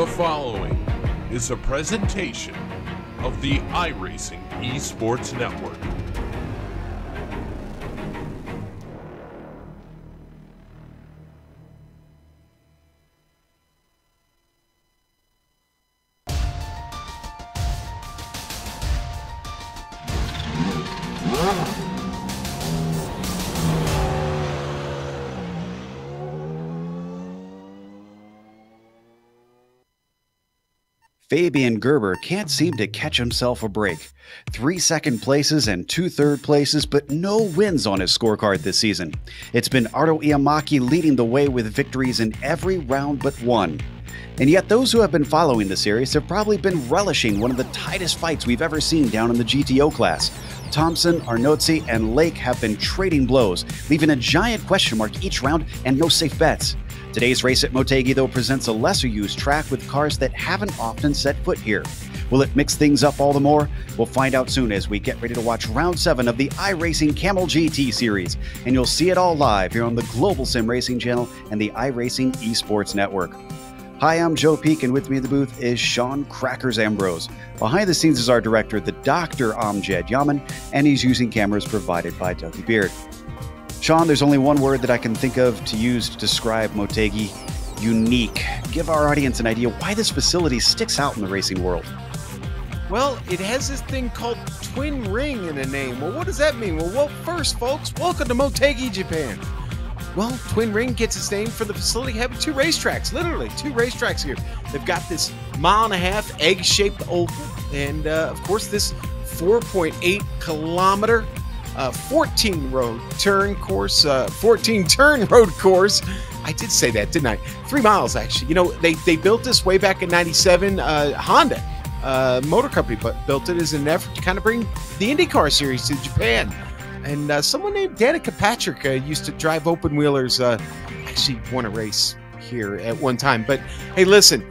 The following is a presentation of the iRacing Esports Network. Fabian Gerber can't seem to catch himself a break. 3 second places and 2 third places, but no wins on his scorecard this season. It's been Arto Iamaki leading the way with victories in every round but one. And yet those who have been following the series have probably been relishing one of the tightest fights we've ever seen down in the GTO class. Thompson, Arnotzi, and Lake have been trading blows, leaving a giant question mark each round and no safe bets. Today's race at Motegi, though, presents a lesser-used track with cars that haven't often set foot here. Will it mix things up all the more? We'll find out soon as we get ready to watch Round 7 of the iRacing Kamel GT series, and you'll see it all live here on the Global Sim Racing channel and the iRacing Esports Network. Hi, I'm Joe Peak, and with me in the booth is Sean Crackers Ambrose. Behind the scenes is our director, the Dr. Amjad Yaman, and he's using cameras provided by Dougie Beard. Sean, there's only one word that I can think of to use to describe Motegi: unique. Give our audience an idea why this facility sticks out in the racing world. Well, it has this thing called Twin Ring in the name. Well, what does that mean? Well, first, folks, welcome to Motegi, Japan. Well, Twin Ring gets its name for the facility having 2 racetracks, literally 2 racetracks here. They've got this 1.5-mile egg-shaped oval, and of course this 4.8 kilometer 14 turn road course. I did say that, didn't I? 3 miles, actually. You know, they built this way back in '97. Honda Motor Company built it as an effort to kind of bring the IndyCar series to Japan. And someone named Danica Patrick used to drive open wheelers. Actually won a race here at one time. But hey, listen,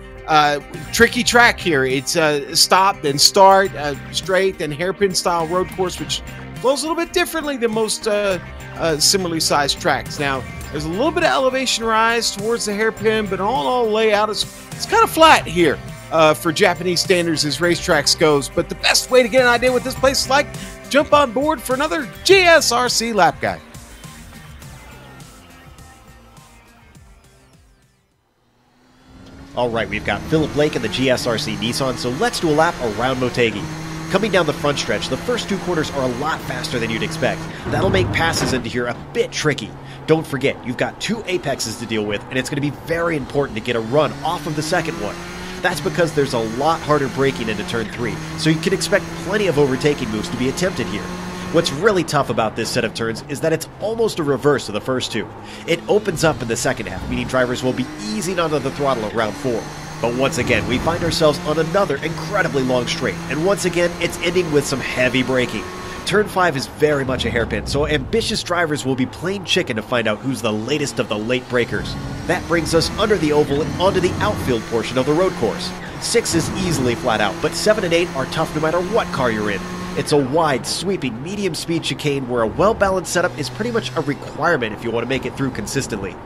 tricky track here. It's stop, then start, straight, then hairpin style road course, which flows a little bit differently than most similarly sized tracks. Now, there's a little bit of elevation rise towards the hairpin, but all in all, layout is kind of flat here for Japanese standards as racetracks goes. But the best way to get an idea what this place is like, jump on board for another GSRC lap guide. All right, we've got Philip Lake in the GSRC Nissan, so let's do a lap around Motegi. Coming down the front stretch, the first 2 quarters are a lot faster than you'd expect. That'll make passes into here a bit tricky. Don't forget, you've got 2 apexes to deal with, and it's going to be very important to get a run off of the second one. That's because there's a lot harder braking into turn 3, so you can expect plenty of overtaking moves to be attempted here. What's really tough about this set of turns is that it's almost a reverse of the first 2. It opens up in the second half, meaning drivers will be easing onto the throttle around 4. But once again, we find ourselves on another incredibly long straight, and once again, it's ending with some heavy braking. Turn 5 is very much a hairpin, so ambitious drivers will be playing chicken to find out who's the latest of the late breakers. That brings us under the oval and onto the outfield portion of the road course. 6 is easily flat out, but 7 and 8 are tough no matter what car you're in. It's a wide, sweeping, medium-speed chicane where a well-balanced setup is pretty much a requirement if you want to make it through consistently.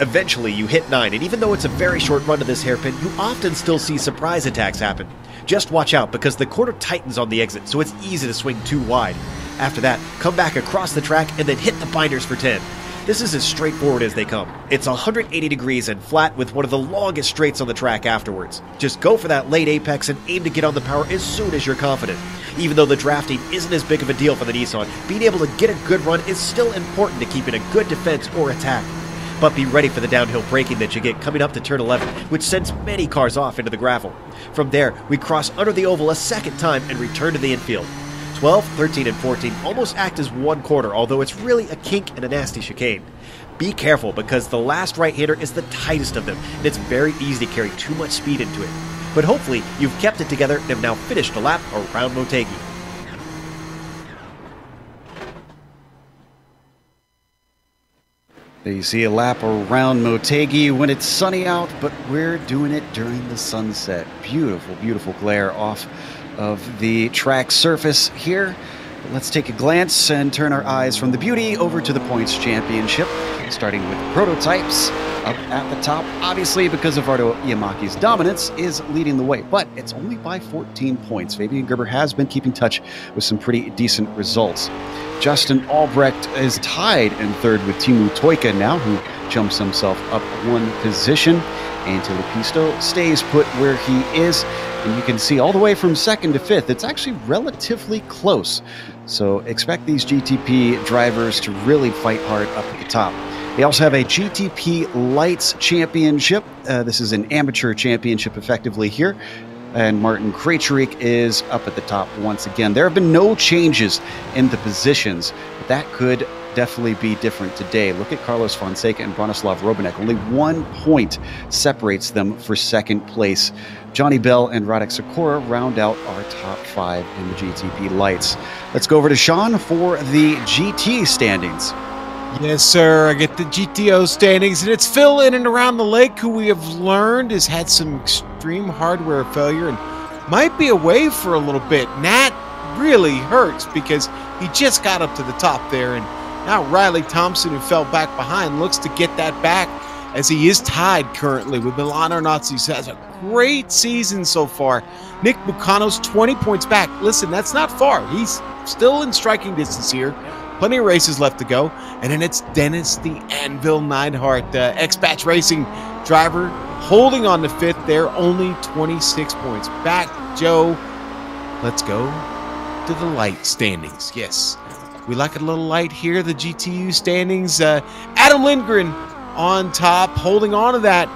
Eventually, you hit 9, and even though it's a very short run to this hairpin, you often still see surprise attacks happen. Just watch out, because the corner tightens on the exit, so it's easy to swing too wide. After that, come back across the track and then hit the binders for 10. This is as straightforward as they come. It's 180 degrees and flat with one of the longest straights on the track afterwards. Just go for that late apex and aim to get on the power as soon as you're confident. Even though the drafting isn't as big of a deal for the Nissan, being able to get a good run is still important to keep in a good defense or attack. But be ready for the downhill braking that you get coming up to turn 11, which sends many cars off into the gravel. From there, we cross under the oval a second time and return to the infield. 12, 13, and 14 almost act as one quarter, although it's really a kink and a nasty chicane. Be careful, because the last right-hander is the tightest of them, and it's very easy to carry too much speed into it. But hopefully, you've kept it together and have now finished a lap around Motegi. There you see a lap around Motegi when it's sunny out, but we're doing it during the sunset. Beautiful, beautiful glare off of the track surface here. Let's take a glance and turn our eyes from the beauty over to the points championship, starting with prototypes. up at the top, obviously because of Ardo Iamaki's dominance, is leading the way, but it's only by 14 points. Fabian Gerber has been keeping touch with some pretty decent results. Justin Albrecht is tied in third with Timu Toika now, who jumps himself up one position. Antti Lepisto stays put where he is, and you can see all the way from second to fifth, it's actually relatively close. So expect these GTP drivers to really fight hard up at the top. They also have a GTP Lights Championship. This is an amateur championship effectively here. And Martin Krejcik is up at the top once again. There have been no changes in the positions, but that could definitely be different today. Look at Carlos Fonseca and Bronislav Robanek. Only 1 point separates them for second place. Johnny Bell and Radek Sakura round out our top 5 in the GTP Lights. Let's go over to Sean for the GT standings. Yes, sir. I get the GTO standings, and it's Phil in and around the lake, who we have learned has had some extreme hardware failure and might be away for a little bit. And that really hurts because he just got up to the top there, and now Riley Thompson, who fell back behind, looks to get that back as he is tied currently with Milan Arnautzis, who has a great season so far. Nick Bucano's 20 points back. Listen, that's not far. He's still in striking distance here. Plenty of races left to go. And then it's Dennis the Anvil Neidhart, X-Batch Racing driver, holding on to fifth there, only 26 points back. Joe, let's go to the light standings. Yes, we like a little light here, the GTU standings. Adam Lindgren on top, holding on to that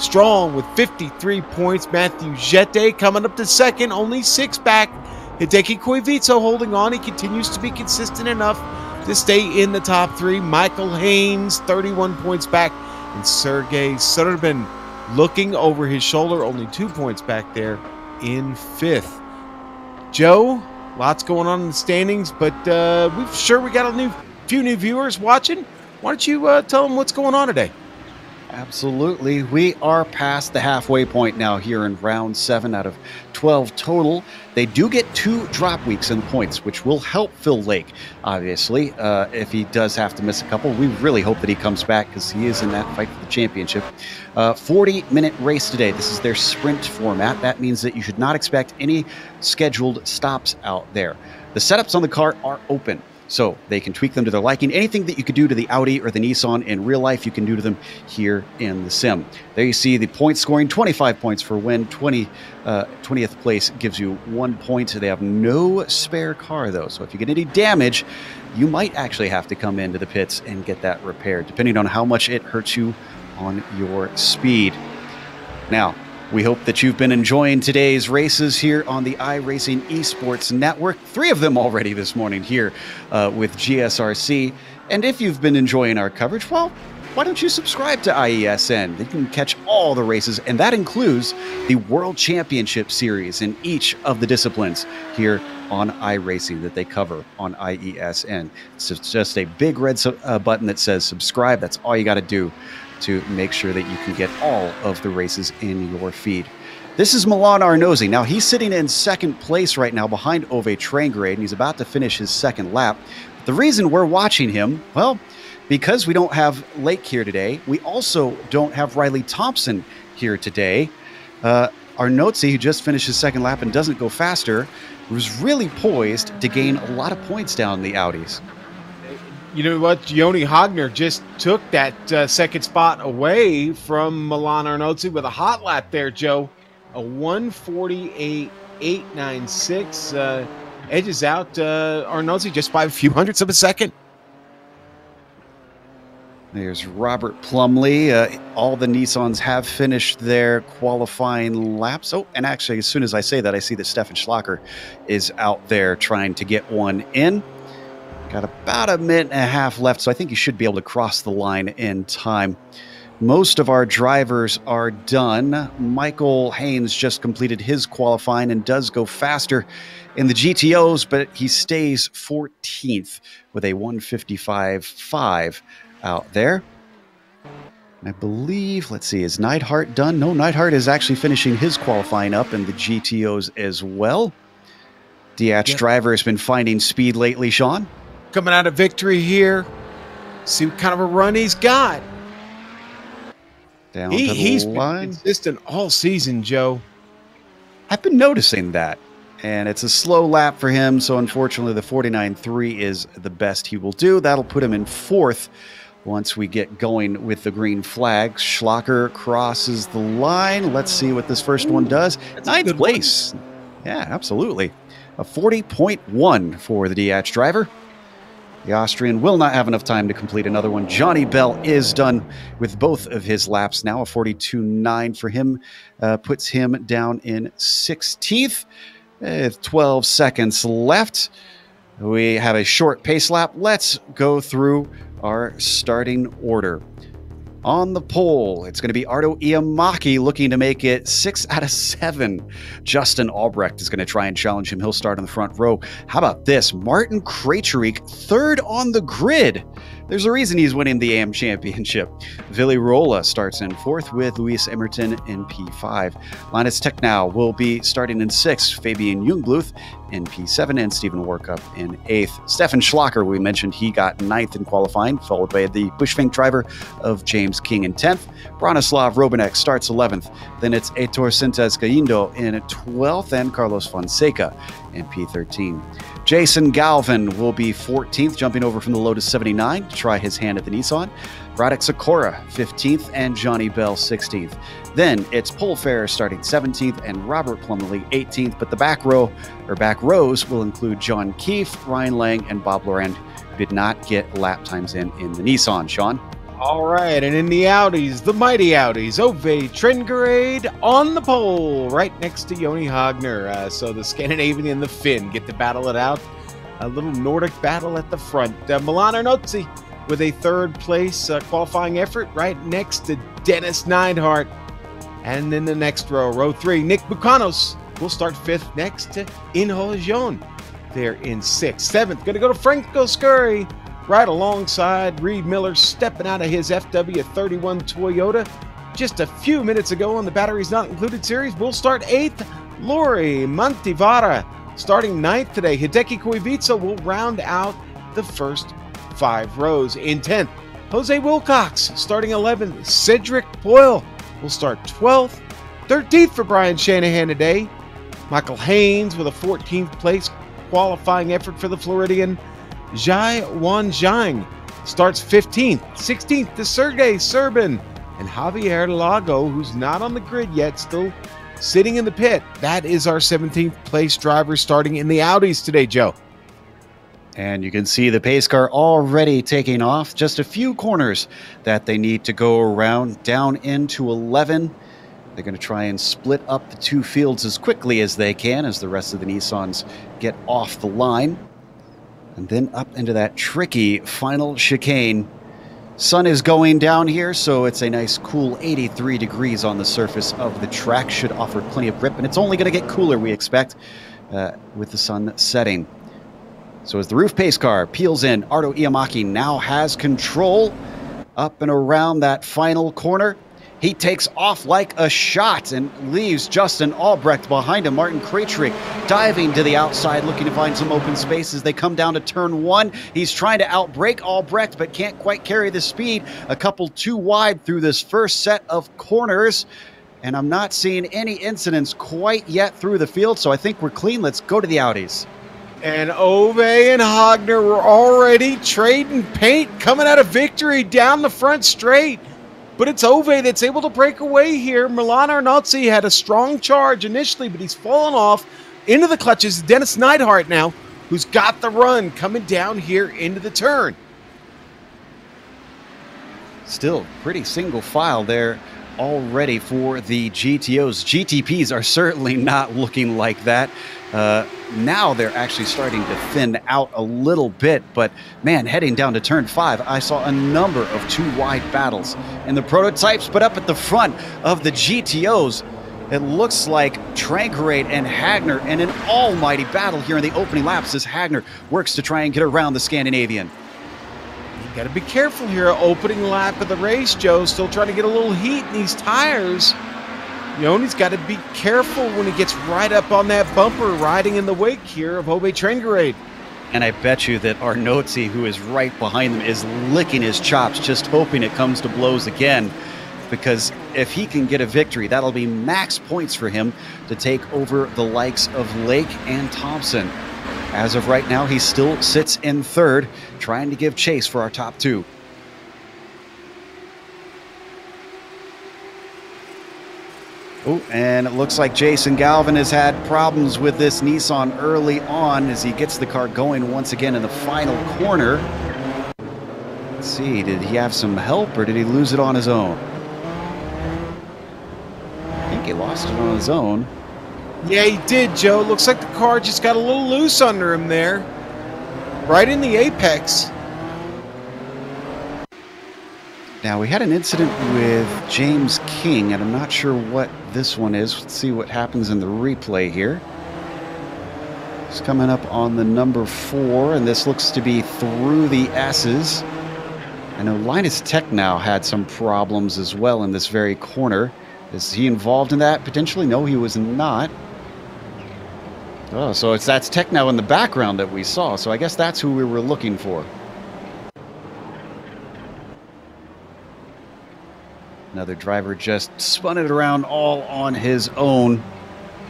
strong with 53 points. Matthew Jete coming up to second, only 6 back. Hideki Koivitso holding on. He continues to be consistent enough to stay in the top 3. Michael Haynes, 31 points back. And Sergey Surbin looking over his shoulder, only 2 points back there in 5th. Joe, lots going on in the standings, but we got a few new viewers watching. Why don't you tell them what's going on today? Absolutely. We are past the halfway point now here in round 7 out of 12 total. They do get 2 drop weeks in points, which will help Phil Lake, obviously. If he does have to miss a couple, we really hope that he comes back because he is in that fight for the championship. 40-minute race today. This is their sprint format. That means that you should not expect any scheduled stops out there. The setups on the car are open, so they can tweak them to their liking. Anything that you could do to the Audi or the Nissan in real life, you can do to them here in the sim. There you see the point scoring, 25 points for win, 20th place gives you 1 point. They have no spare car, though, so if you get any damage, you might actually have to come into the pits and get that repaired, depending on how much it hurts you on your speed. Now, we hope that you've been enjoying today's races here on the iRacing Esports Network. 3 of them already this morning here with GSRC. And if you've been enjoying our coverage, well, why don't you subscribe to IESN? You can catch all the races, and that includes the World Championship Series in each of the disciplines here on iRacing that they cover on IESN. It's just a big red button that says subscribe. That's all you got to do to make sure that you can get all of the races in your feed. This is Milan Arnautzis. Now, he's sitting in second place right now behind Ove Trangrade, and he's about to finish his second lap. The reason we're watching him, well, because we don't have Lake here today, we also don't have Riley Thompson here today. Arnautzis, who just finished his second lap and doesn't go faster, was really poised to gain a lot of points down the Audis. You know what? Yoni Hogner just took that second spot away from Milan Arnautzis with a hot lap there, Joe. A 1:48.896 edges out Arnautzis just by a few hundredths of a second. There's Robert Plumley. All the Nissans have finished their qualifying laps. Oh, and actually, as soon as I say that, I see that Stefan Schlacker is out there trying to get one in. Got about a minute and a half left, so I think you should be able to cross the line in time. Most of our drivers are done. Michael Haynes just completed his qualifying and does go faster in the GTOs, but he stays 14th with a 1:55.5 out there. I believe, let's see, is Neidhart done? No, Neidhart is actually finishing his qualifying up in the GTOs as well. Diatch driver has been finding speed lately, Sean. Coming out of victory here. See what kind of a run he's got. Down He's to the been line. consistent all season, Joe. I've been noticing that. And it's a slow lap for him, so unfortunately the 49.3 is the best he will do. That'll put him in 4th once we get going with the green flag. Schlacher crosses the line. Let's see what this first one does. 9th place. Yeah, absolutely. A 40.1 for the DH driver. The Austrian will not have enough time to complete another one. Johnny Bell is done with both of his laps now. A 42.9 for him puts him down in 16th. 12 seconds left. We have a short pace lap. Let's go through our starting order. On the pole, it's going to be Ardo Iamaki looking to make it 6 out of 7. Justin Albrecht is going to try and challenge him. He'll start on the front row. How about this? Martin Krejcik, 3rd on the grid. There's a reason he's winning the AM Championship. Willy Rolla starts in 4th with Luis Emerton in P5. Linus Technow will be starting in 6th. Fabian Jungbluth in P7 and Stephen Warkup in 8th. Stefan Schlacher, we mentioned he got 9th in qualifying, followed by the Bushfink driver of James King in 10th. Bronislav Robanek starts 11th. Then it's Heitor Sintes Galindo in 12th and Carlos Fonseca in P13. Jason Galvin will be 14th, jumping over from the Lotus 79 to try his hand at the Nissan. Radek Sikora, 15th, and Johnny Bell, 16th. Then it's Paul Ferrer starting 17th and Robert Plumley, 18th. But the back rows will include John Keefe, Ryan Lang, and Bob Laurent, who did not get lap times in the Nissan. Sean? All right, and in the Audis, the mighty Audis, Ove Trengerade on the pole, right next to Joni Hagner. So the Scandinavian and the Finn get to battle it out. A little Nordic battle at the front. Milan Arnozzi with a 3rd place qualifying effort right next to Dennis Neidhart. And in the next row, row 3, Nick Bucanos will start 5th next to Inho Jean. They're in 6th. 7th, going to go to Franco Scurry. Right alongside Reed Miller, stepping out of his FW31 Toyota. Just a few minutes ago on the Batteries Not Included series, we'll start 8th. Lori Mantivara starting 9th today. Hideki Koivica will round out the first 5 rows. In 10th, Jose Wilcox starting 11th. Cedric Boyle will start 12th. 13th for Brian Shanahan today. Michael Haynes with a 14th place qualifying effort for the Floridian. Jai Wanjiang starts 15th. 16th to Sergey Serbin. And Javier Lago, who's not on the grid yet, still sitting in the pit. That is our 17th place driver starting in the Audis today, Joe. And you can see the pace car already taking off. Just a few corners that they need to go around, down into 11. They're going to try and split up the 2 fields as quickly as they can as the rest of the Nissans get off the line. And then up into that tricky final chicane. Sun is going down here, so it's a nice cool 83 degrees on the surface of the track. Should offer plenty of grip, and it's only going to get cooler, we expect, with the sun setting. So as the roof pace car peels in, Ardo Iamaki now has control up and around that final corner. He takes off like a shot and leaves Justin Albrecht behind him. Martin Krejcik diving to the outside, looking to find some open spaces. They come down to turn 1. He's trying to outbrake Albrecht, but can't quite carry the speed. A couple too wide through this first set of corners. And I'm not seeing any incidents quite yet through the field, so I think we're clean. Let's go to the Audis. And Ove and Hagner were already trading paint, coming out of victory down the front straight. But it's Ove that's able to break away here. Milan Arnozzi had a strong charge initially, but he's fallen off into the clutches. Dennis Neidhart now, who's got the run coming down here into the turn. Still pretty single file there already for the GTOs. GTPs are certainly not looking like that. Now they're actually starting to thin out a little bit, but man, heading down to turn 5, I saw a number of too wide battles in the prototypes, but up at the front of the GTOs, it looks like Trankerade and Hagner in an almighty battle here in the opening laps as Hagner works to try and get around the Scandinavian. You got to be careful here. Opening lap of the race, Joe. Still trying to get a little heat in these tires. Yoni's got to be careful when he gets right up on that bumper, riding in the wake here of Ove Trangerade. And I bet you that Arnozzi, who is right behind them, is licking his chops, just hoping it comes to blows again. because if he can get a victory, that'll be max points for him to take over the likes of Lake and Thompson. As of right now, he still sits in third, trying to give chase for our top two. Oh, and it looks like Jason Galvin has had problems with this Nissan early on as he gets the car going once again in the final corner. Let's see, did he have some help or did he lose it on his own? I think he lost it on his own. Yeah, he did, Joe. Looks like the car just got a little loose under him there. Right in the apex. Now, we had an incident with James King, and I'm not sure what this one is. Let's see what happens in the replay here. It's coming up on the number 4, and this looks to be through the S's. I know Linus Tech now had some problems as well in this very corner. Is he involved in that? Potentially, no, he was not. Oh, so that's Tech now in the background that we saw, so I guess that's who we were looking for. Another driver just spun it around all on his own.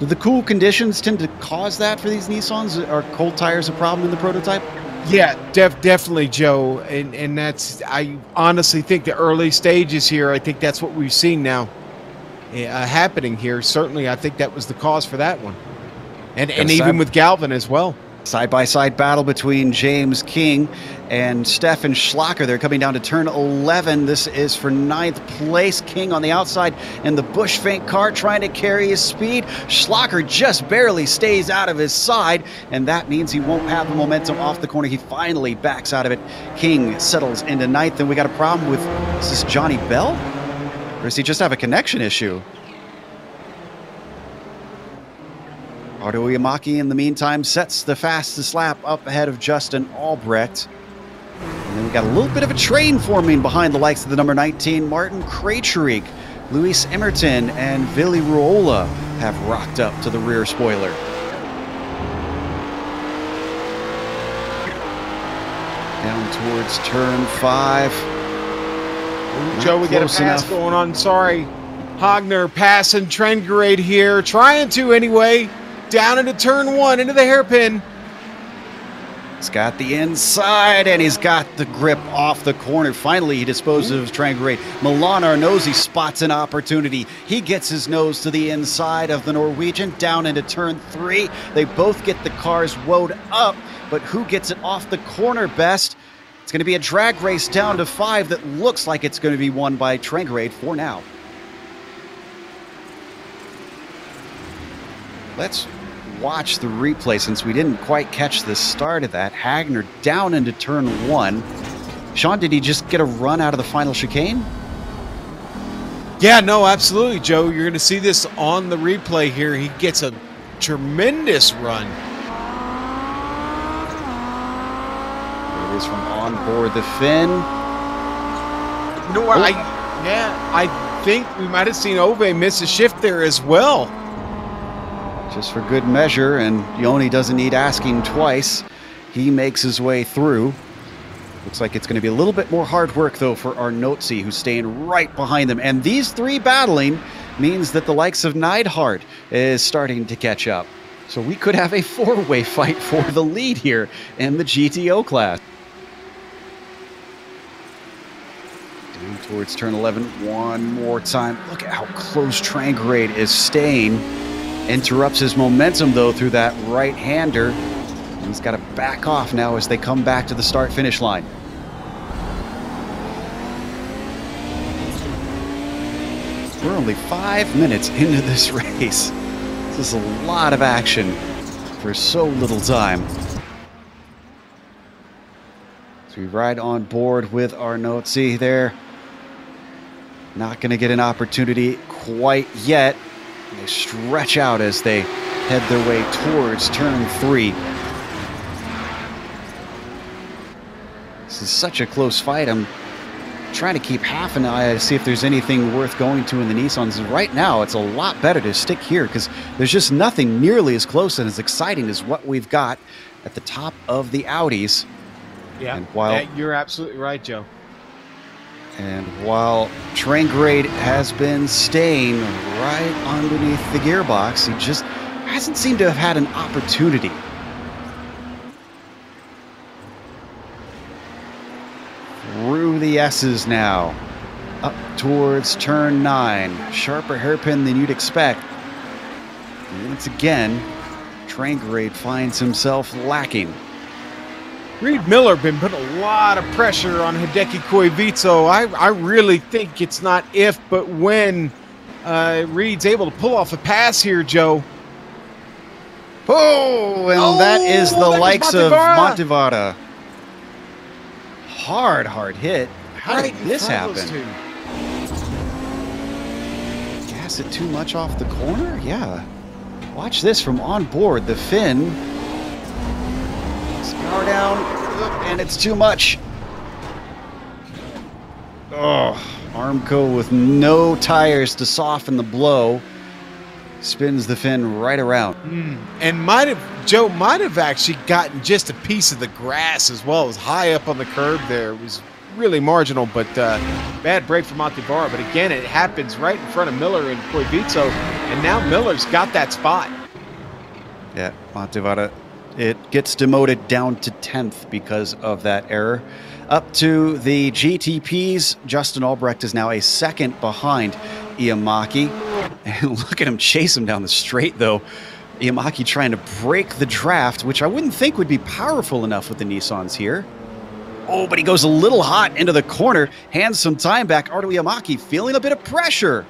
Do the cool conditions tend to cause that for these Nissans? Are cold tires a problem in the prototype? Yeah, definitely, Joe. And that's, I honestly think the early stages here, I think that's what we've seen now happening here. Certainly, I think that was the cause for that one. And even with Galvin as well. Side-by-side battle between James King and Stefan Schlacker. They're coming down to turn 11. This is for 9th place. King on the outside in the Bush Fink car trying to carry his speed. Schlacker just barely stays out of his side, and that means he won't have the momentum off the corner. He finally backs out of it. King settles into 9th, and we got a problem with, is this Johnny Bell? Or does he just have a connection issue? Ardo Yamaki, in the meantime, sets the fastest lap up ahead of Justin Albrecht. And then we got a little bit of a train forming behind the likes of the number 19, Martin Krejcik. Luis Emerton and Vili Ruola have rocked up to the rear spoiler. Down towards turn 5. Ooh, Joe, we got a pass going on. Sorry. Hogner passing Trengrade here. Trying to anyway. Down into turn 1, into the hairpin. He's got the inside, and he's got the grip off the corner. Finally, he disposes of Trangrade. Milan Arnozzi spots an opportunity. He gets his nose to the inside of the Norwegian, down into turn 3. They both get the cars woed up, but who gets it off the corner best? It's going to be a drag race down to 5 that looks like it's going to be won by Trangrade for now. Let's watch the replay since we didn't quite catch the start of that. Hagner down into turn 1. Sean, did he just get a run out of the final chicane? Yeah, no, absolutely, Joe. You're going to see this on the replay here. He gets a tremendous run. There it is from on board the Finn. You know what? I think we might have seen Ove miss a shift there as well. Just for good measure, and Yoni doesn't need asking twice. He makes his way through. Looks like it's going to be a little bit more hard work, though, for Arnozzi, who's staying right behind them. And these three battling means that the likes of Neidhart is starting to catch up. So we could have a four-way fight for the lead here in the GTO class. Down towards turn 11 one more time. Look at how close Trangrade is staying. Interrupts his momentum, though, through that right-hander. And he's got to back off now as they come back to the start-finish line. We're only 5 minutes into this race. This is a lot of action for so little time. So we ride on board with Arnozzi there. Not going to get an opportunity quite yet. They stretch out as they head their way towards turn 3. This is such a close fight. I'm trying to keep half an eye to see if there's anything worth going to in the Nissans. Right now, it's a lot better to stick here because there's just nothing nearly as close and as exciting as what we've got at the top of the Audis. Yeah, and while you're absolutely right, Joe. And while train grade has been staying right underneath the gearbox, he just hasn't seemed to have had an opportunity. Through the S's now, up towards turn 9. Sharper hairpin than you'd expect. And once again, train grade finds himself lacking. Reed Miller been putting a lot of pressure on Hideki Koivitso. I really think it's not if, but when Reed's able to pull off a pass here, Joe. Oh, and that is the likes of Montevara. Hard hit. How did this happen? Gas it too much off the corner? Yeah. Watch this from on board. The fin. Power down, and it's too much. Oh, Armco with no tires to soften the blow. Spins the fin right around. And Joe might have actually gotten just a piece of the grass as well. It was high up on the curb there. It was really marginal, but bad break for Montevara. But again, it happens right in front of Miller and Koivitso, and now Miller's got that spot. Yeah, Montevara, it gets demoted down to 10th because of that error. Up to the GTPs, Justin Albrecht is now a second behind Iamaki. And look at him chase him down the straight, though. Iamaki trying to break the draft, which I wouldn't think would be powerful enough with the Nissans here. Oh, but he goes a little hot into the corner, hands some time back. Ardo Iamaki feeling a bit of pressure.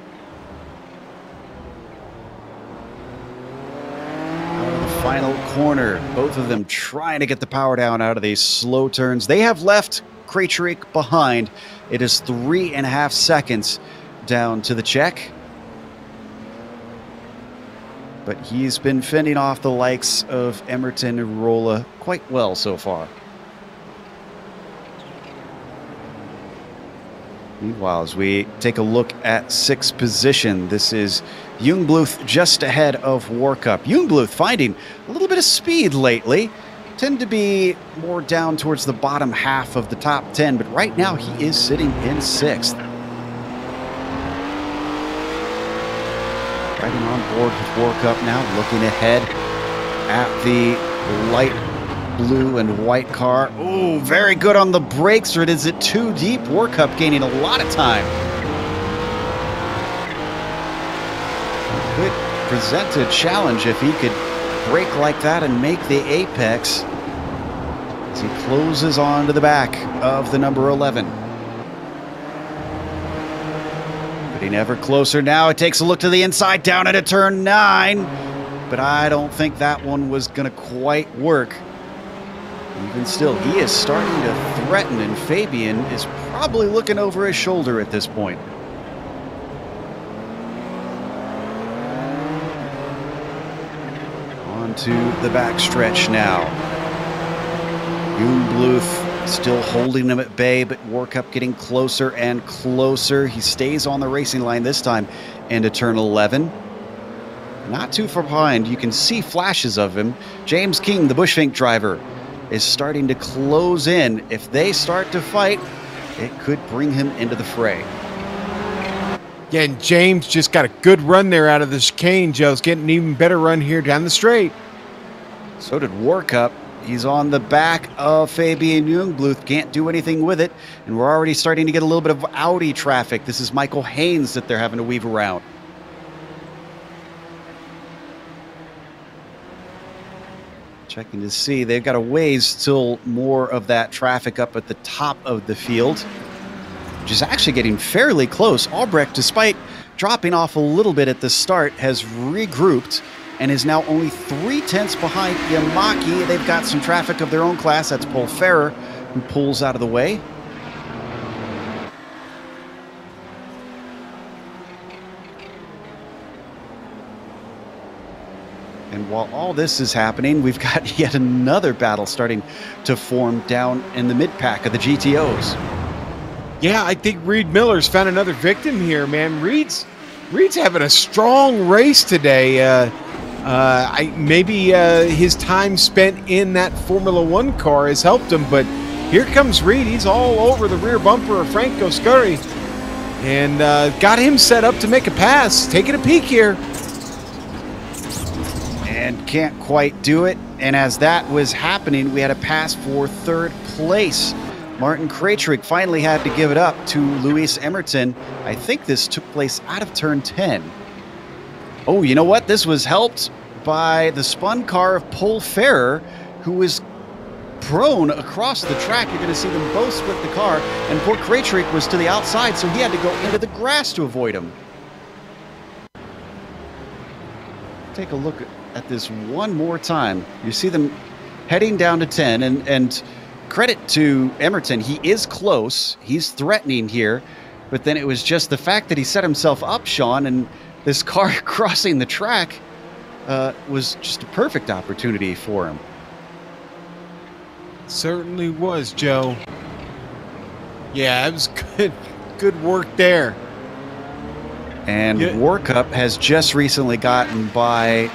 Final corner, both of them trying to get the power down out of these slow turns. They have left Krejcik behind. It is 3.5 seconds down to the Czech. But he's been fending off the likes of Emerton and Rolla quite well so far. Meanwhile, as we take a look at 6th position, this is Jungbluth just ahead of Warkup. Jungbluth finding a little bit of speed lately. Tend to be more down towards the bottom half of the top 10, but right now he is sitting in 6th. Riding on board with Warkup now, looking ahead at the light blue and white car. Oh, very good on the brakes, or is it too deep? Warkup gaining a lot of time. Could present a challenge if he could brake like that and make the apex as he closes on to the back of the number 11. Getting ever closer now. It takes a look to the inside, down into turn 9, but I don't think that one was going to quite work. Even still, he is starting to threaten, and Fabian is probably looking over his shoulder at this point. On to the backstretch now. Jungbluth still holding him at bay, but Warkup getting closer and closer. He stays on the racing line this time into turn 11. Not too far behind. You can see flashes of him. James King, the Bushfink driver, is starting to close in. If they start to fight, it could bring him into the fray. Yeah, and James just got a good run there out of the chicane. Joe's getting an even better run here down the straight. So did Warkup. He's on the back of Fabian Jungbluth. Can't do anything with it. And we're already starting to get a little bit of Audi traffic. This is Michael Haynes that they're having to weave around. Checking to see. They've got a ways till more of that traffic up at the top of the field, which is actually getting fairly close. Albrecht, despite dropping off a little bit at the start, has regrouped and is now only 3/10 behind Iamaki. They've got some traffic of their own class. That's Paul Ferrer, who pulls out of the way. And while all this is happening, we've got yet another battle starting to form down in the mid-pack of the GTOs. Yeah, I think Reed Miller's found another victim here, man. Reed's having a strong race today. Maybe his time spent in that Formula One car has helped him, but Here comes Reed. He's all over the rear bumper of Franco Scurry. And got him set up to make a pass. Taking a peek here. And can't quite do it. And as that was happening, we had a pass for third place. Martin Krejcik finally had to give it up to Luis Emerton. I think this took place out of turn 10. Oh, you know what? This was helped by the spun car of Paul Ferrer, who was prone across the track. You're going to see them both split the car, and poor Krejcik was to the outside, so he had to go into the grass to avoid him. Take a look at this one more time. You see them heading down to 10, and credit to Emerton. He is close. He's threatening here, but then it was just the fact that he set himself up, Sean, and this car crossing the track was just a perfect opportunity for him. Certainly was, Joe. Yeah, it was good work there. And Warcup has just recently gotten by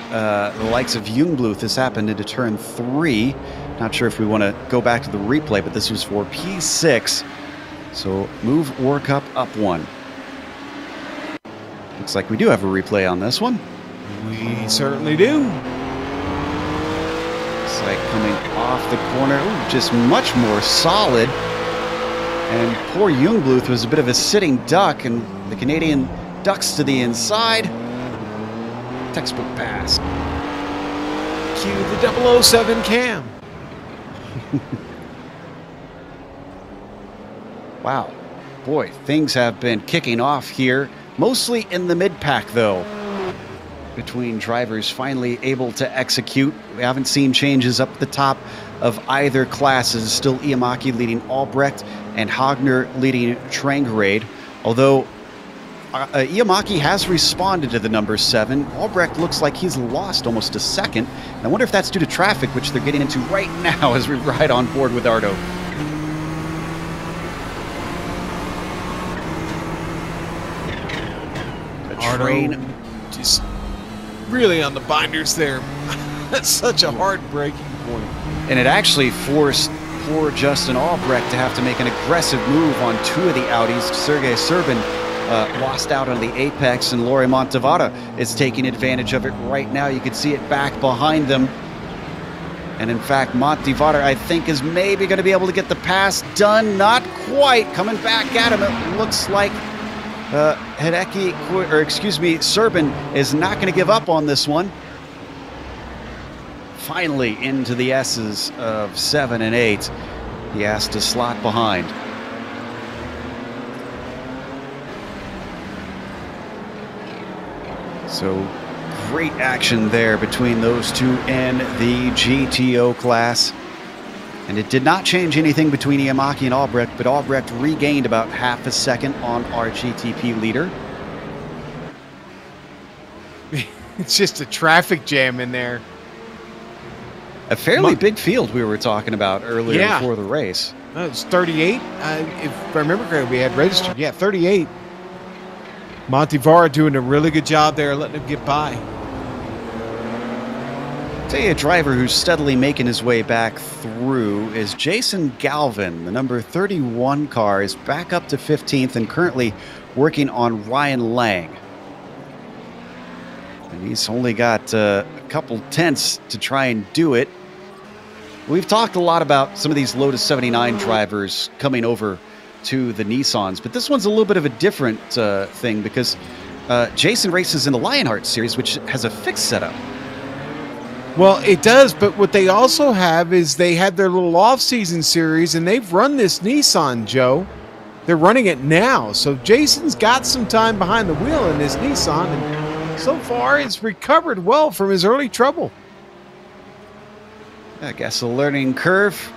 the likes of Jungbluth. This happened into turn 3. Not sure if we want to go back to the replay, but this was for P6. So move Warcup up 1. Looks like we do have a replay on this one. We certainly do. Looks like coming off the corner, just much more solid. And poor Jungbluth was a bit of a sitting duck, and the Canadian ducks to the inside. Textbook pass. Cue the 007 cam. Wow. Boy, things have been kicking off here. Mostly in the mid-pack, though. Between drivers finally able to execute. We haven't seen changes up at the top of either classes. Still Iamaki leading Albrecht and Hagner leading Trangerade. Although Iamaki has responded to the number 7. Albrecht looks like he's lost almost a second. And I wonder if that's due to traffic, which they're getting into right now as we ride on board with Ardo. Ardo just really on the binders there. That's such a hard breaking point. And it actually forced poor Justin Albrecht to have to make an aggressive move on 2 of the Audis. Sergei Serbin lost out on the apex, and Lori Montevada is taking advantage of it right now. You can see it back behind them. And in fact, Montevada, I think, is maybe going to be able to get the pass done. Not quite. Coming back at him, it looks like Serbin is not going to give up on this one. Finally into the S's of 7 and 8. He has to slot behind. So great action there between those two in the GTO class. And it did not change anything between Iamaki and Albrecht, but Albrecht regained about half a second on our GTP leader. It's just a traffic jam in there. A fairly big field we were talking about earlier before the race. It's 38. If I remember correctly, we had registered. Yeah, 38. Montevara doing a really good job there, letting him get by. Tell you, a driver who's steadily making his way back through is Jason Galvin. The number 31 car is back up to 15th and currently working on Ryan Lang. And he's only got a couple tenths to try and do it. We've talked a lot about some of these Lotus 79 drivers coming over to the Nissans, but this one's a little bit of a different thing because Jason races in the Lionheart series, which has a fixed setup. Well, it does, but what they also have is they had their little off-season series, and they've run this Nissan, Joe. They're running it now, so Jason's got some time behind the wheel in this Nissan, and so far it's recovered well from his early trouble. I guess a learning curve,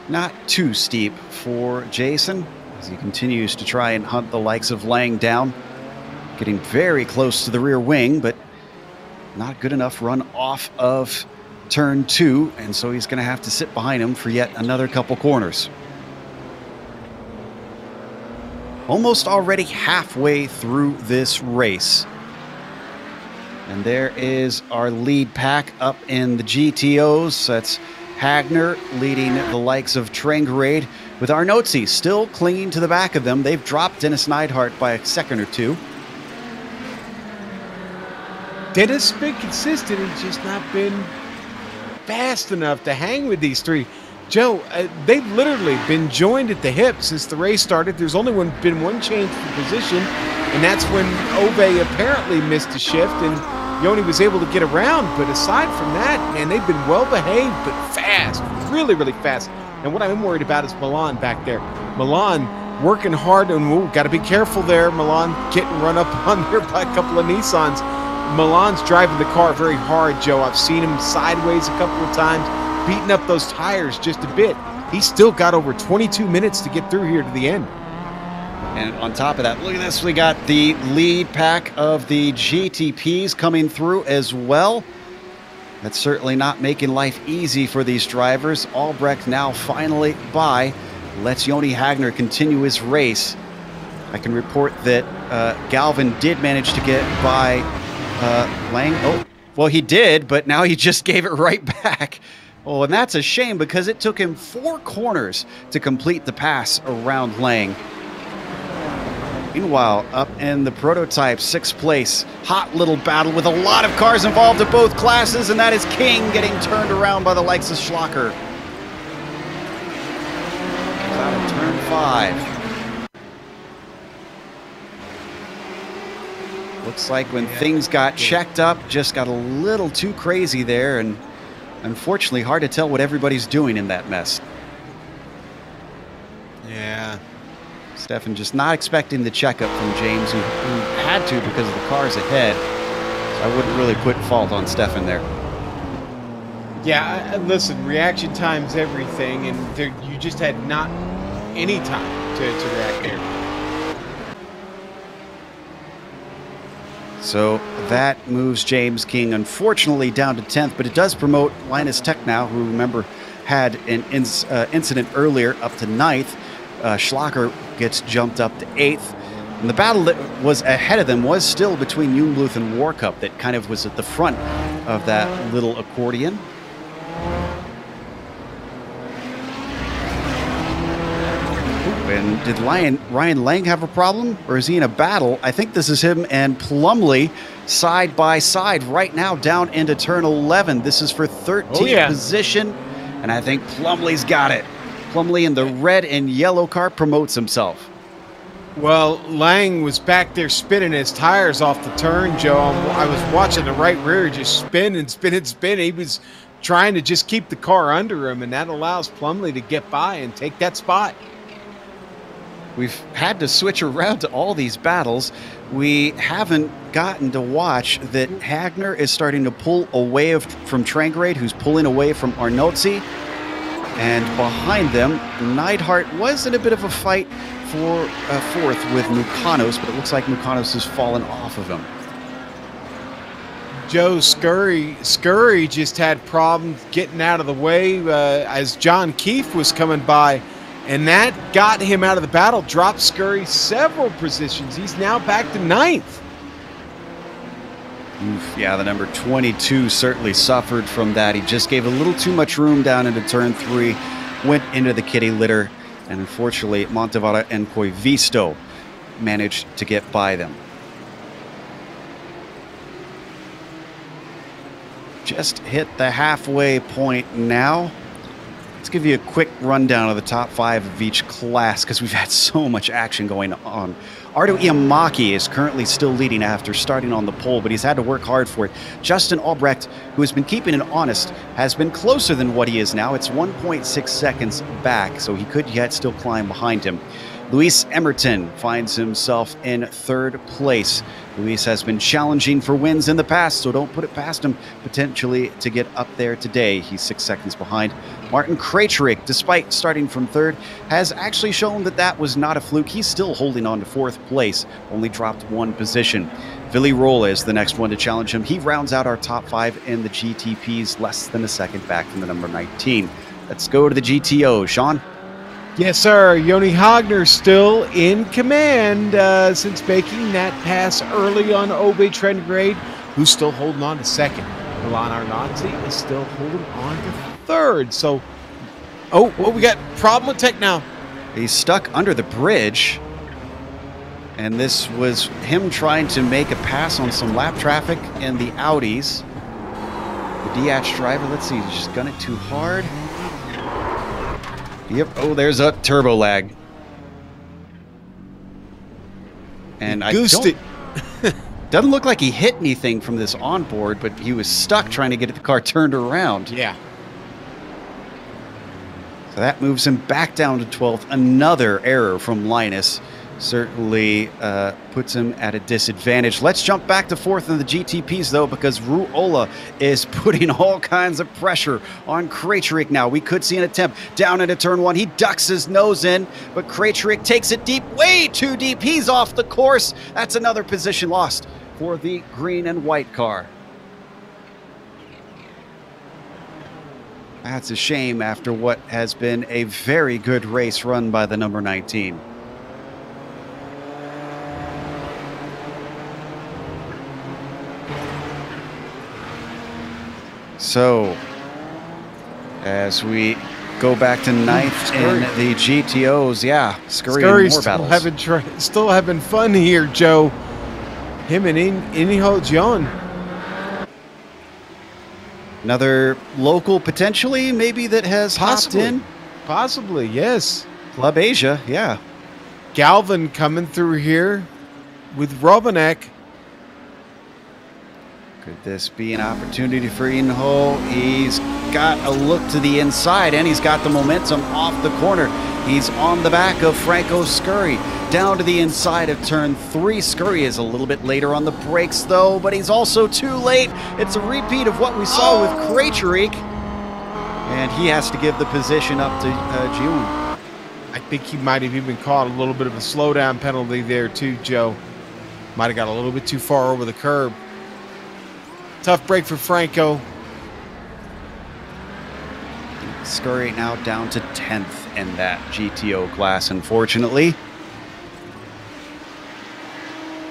not too steep for Jason, as he continues to try and hunt the likes of Lang down, getting very close to the rear wing, but not good enough run off of turn 2, and so he's going to have to sit behind him for yet another couple corners. Almost already halfway through this race. And there is our lead pack up in the GTOs. That's Hagner leading the likes of Trangerade, With Arnotzi still clinging to the back of them, they've dropped Dennis Neidhart by a second or two. Dennis has been consistent. He's just not been fast enough to hang with these three. Joe, they've literally been joined at the hip since the race started. There's only been one change for position, and that's when Ove apparently missed a shift, and Yoni was able to get around. But aside from that, man, they've been well-behaved, but fast, really, really fast. And what I'm worried about is Milan back there. Milan working hard, and got to be careful there. Milan getting run up on there by a couple of Nissans. Milan's driving the car very hard, Joe. I've seen him sideways a couple of times, beating up those tires just a bit. He's still got over 22 minutes to get through here to the end. And on top of that, look at this. We got the lead pack of the GTPs coming through as well. That's certainly not making life easy for these drivers. Albrecht now finally by. Lets Joni Hagner continue his race. I can report that Galvin did manage to get by Lang. Oh, well, he did, but now he just gave it right back. Oh, and that's a shame because it took him 4 corners to complete the pass around Lang. Meanwhile, up in the prototype, 6th place, hot little battle with a lot of cars involved in both classes, and that is King getting turned around by the likes of Schlacher. Out of turn 5. Looks like when things got checked up, just got a little too crazy there, and unfortunately hard to tell what everybody's doing in that mess. Yeah. Stefan just not expecting the checkup from James, who had to because of the cars ahead. So I wouldn't really put fault on Stefan there. Yeah, listen, reaction time's everything, and you just had not any time to react there. So that moves James King, unfortunately, down to 10th, but it does promote Linus Technow, who, remember, had an incident earlier, up to 9th. Schlacher gets jumped up to 8th. And the battle that was ahead of them was still between Jungbluth and Warcup, that kind of was at the front of that little accordion. And did Ryan Lang have a problem, or is he in a battle? I think this is him and Plumley side by side right now down into turn 11. This is for 13th position, and I think Plumley's got it. Plumley in the red and yellow car promotes himself. Well, Lang was back there spinning his tires off the turn, Joe. I was watching the right rear just spin and spin and spin. He was trying to just keep the car under him, and that allows Plumley to get by and take that spot. We've had to switch around to all these battles. We haven't gotten to watch that Hagner is starting to pull away from Trangrade, who's pulling away from Arnotzi. And behind them, Neidhart was in a bit of a fight for 4th with Mukanos, but it looks like Mukanos has fallen off of him. Joe Scurry just had problems getting out of the way as John Keefe was coming by, and that got him out of the battle, dropped Scurry several positions. He's now back to 9th. Oof, yeah, the number 22 certainly suffered from that. He just gave a little too much room down into turn 3, went into the kitty litter, and unfortunately Montevara and Koivisto managed to get by them. Just hit the halfway point now. Let's give you a quick rundown of the top 5 of each class because we've had so much action going on. Ardo Iamaki is currently still leading after starting on the pole, but he's had to work hard for it. Justin Albrecht, who has been keeping it honest, has been closer than what he is now. It's 1.6 seconds back, so he could yet still climb behind him. Luis Emerton finds himself in 3rd place. Luis has been challenging for wins in the past, so don't put it past him potentially to get up there today. He's 6 seconds behind. Martin Krejcik, despite starting from 3rd, has actually shown that that was not a fluke. He's still holding on to 4th place, only dropped 1 position. Vili Rolla is the next one to challenge him. He rounds out our top 5 in the GTPs, less than a second back from the number 19. Let's go to the GTO. Sean? Yes, sir. Joni Hagner still in command since making that pass early on Ove Trengrade, who's still holding on to 2nd. Milan Arnotzi is still holding on to 3rd. So, we got problem with Tech now. He's stuck under the bridge. And this was him trying to make a pass on some lap traffic in the Audis. The DH driver, let's see, he's just gun it too hard. Yep, oh, there's a turbo lag. And I Goosed it. Doesn't look like he hit anything from this onboard, but he was stuck trying to get the car turned around. Yeah. So that moves him back down to 12th. Another error from Linus certainly puts him at a disadvantage. Let's jump back to 4th in the GTPs, though, because Ruola is putting all kinds of pressure on Krejcik now. We could see an attempt down into turn 1. He ducks his nose in, but Krejcik takes it deep, way too deep. He's off the course. That's another position lost for the green and white car. That's a shame after what has been a very good race run by the number 19. So, as we go back to 9th in the GTOs, yeah, Scurry's more battles. Still having fun here, Joe. Him and Iniho John. Another local potentially, maybe, that has hopped in? Possibly, yes. Club Asia, yeah. Galvin coming through here with Robanek. Could this be an opportunity for Inho? He's got a look to the inside, and he's got the momentum off the corner. He's on the back of Franco Scurry. Down to the inside of turn 3. Scurry is a little bit later on the brakes, though, but he's also too late. It's a repeat of what we saw with Krejcik. And he has to give the position up to June. I think he might have even caught a little bit of a slowdown penalty there, too, Joe. Might have got a little bit too far over the curb. Tough break for Franco. Scurry now down to 10th in that GTO class, unfortunately.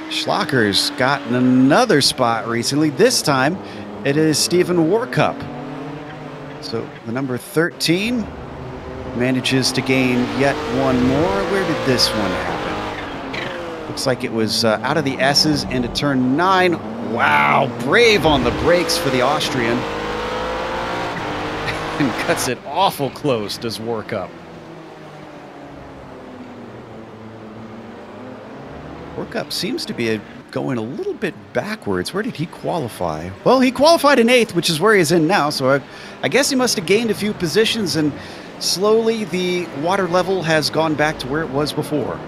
Schlocker's gotten another spot recently. This time, it is Stephen Warkup. So the number 13 manages to gain yet one more. Where did this one happen? Looks like it was out of the S's into turn 9. Wow, brave on the brakes for the Austrian. And cuts it awful close, does Warkup. Warkup seems to be going a little bit backwards. Where did he qualify? Well, he qualified in 8th, which is where he's in now. So I guess he must have gained a few positions, and slowly the water level has gone back to where it was before.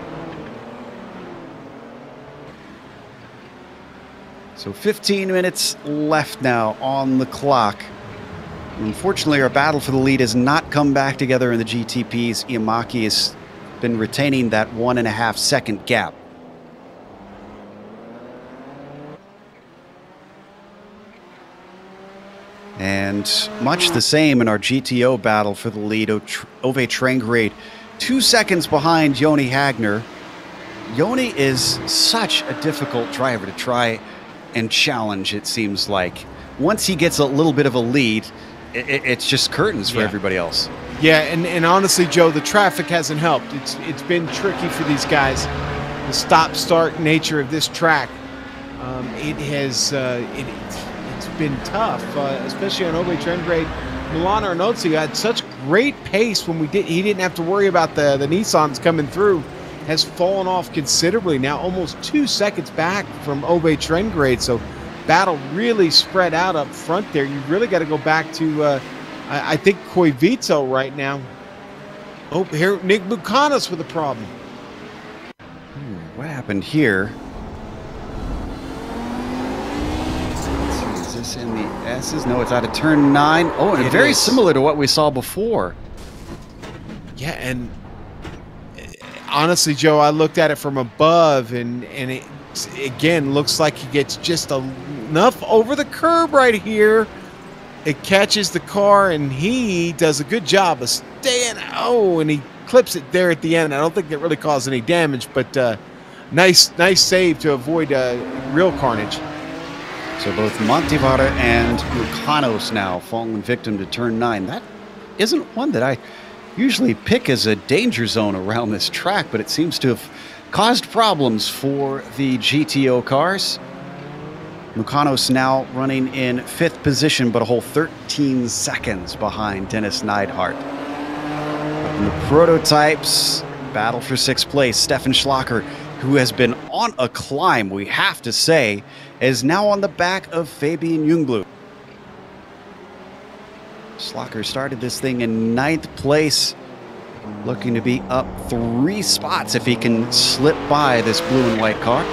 So 15 minutes left now on the clock. Unfortunately, our battle for the lead has not come back together in the GTPs. Iamaki has been retaining that 1.5 second gap. And much the same in our GTO battle for the lead. Ove Trengrade 2 seconds behind Joni Hagner. Joni is such a difficult driver to try and challenge, it seems like. Once he gets a little bit of a lead, it's just curtains for everybody else. Yeah, and honestly, Joe, the traffic hasn't helped. It's been tricky for these guys. The stop-start nature of this track, it's been tough, especially on Ove Trengrade. Milan Arnozzi had such great pace when he didn't have to worry about the Nissans coming through. Has fallen off considerably now, almost 2 seconds back from Ove Trengrade. So battle really spread out up front there. You really got to go back to, I think, Koivito right now. Oh, here, Nick Buchanas with a problem. What happened here? Let's see, is this in the S's? No, it's out of turn 9. Oh, and very similar to what we saw before. Yeah, and honestly, Joe, I looked at it from above, and it, again, looks like he gets just enough over the curb right here. It catches the car, and he does a good job of staying. Oh, and he clips it there at the end. I don't think it really caused any damage, but nice save to avoid real carnage. So both Montevara and Lucanos now falling victim to turn 9. That isn't one that I usually pick as a danger zone around this track, but it seems to have caused problems for the GTO cars. Mukanos now running in 5th position, but a whole 13 seconds behind Dennis Neidhart. In the prototypes, battle for 6th place, Stefan Schlacker, who has been on a climb, we have to say, is now on the back of Fabian Ljungblad. Schlacker started this thing in 9th place, looking to be up 3 spots if he can slip by this blue and white car.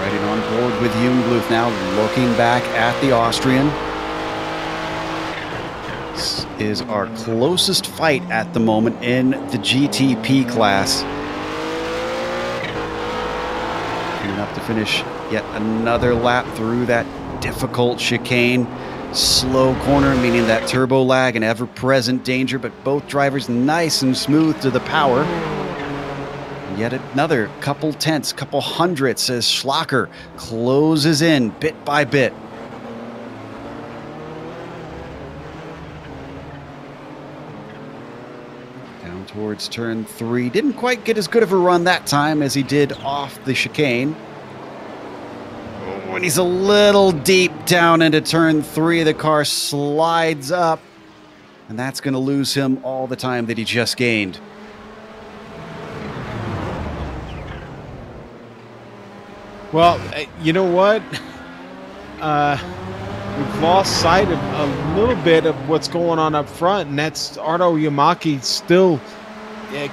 Riding on board with Ljungblad now, looking back at the Austrian. This is our closest fight at the moment in the GTP class. Coming up to finish yet another lap through that difficult chicane. Slow corner, meaning that turbo lag and ever-present danger, but both drivers nice and smooth to the power. Yet another couple tenths, couple hundredths as Schlacker closes in bit by bit. Down towards turn 3. Didn't quite get as good of a run that time as he did off the chicane. When he's a little deep down into turn 3, the car slides up, and that's going to lose him all the time that he just gained. Well, you know what? We've lost sight of a little bit of what's going on up front, and that's Ardo Yamaki still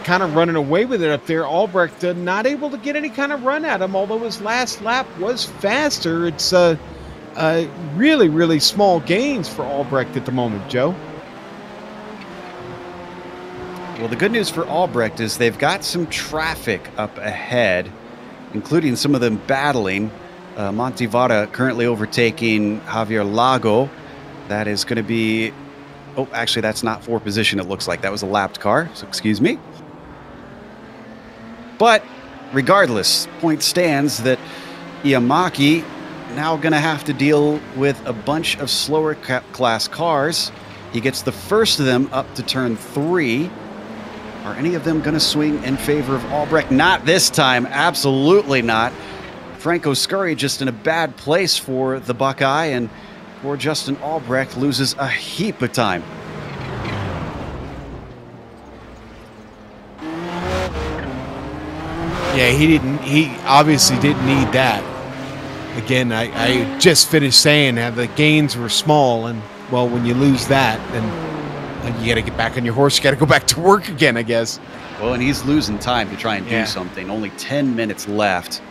kind of running away with it up there. Albrecht not able to get any kind of run at him, although his last lap was faster. It's really, really small gains for Albrecht at the moment, Joe. Well, the good news for Albrecht is they've got some traffic up ahead, including some of them battling. Montevara currently overtaking Javier Lago. That is going to be... Oh, actually, that's not for position, it looks like. That was a lapped car, so excuse me. But regardless, point stands that Iamaki now going to have to deal with a bunch of slower class cars. He gets the first of them up to turn 3. Are any of them going to swing in favor of Albrecht? Not this time, absolutely not. Franco Scurry just in a bad place for the Buckeye, and poor Justin Albrecht loses a heap of time. Yeah, he obviously didn't need that. Again, I just finished saying how the gains were small, and well, when you lose that, then you got to get back on your horse. You got to go back to work again, I guess. Well, and he's losing time to try and do something. Only 10 minutes left.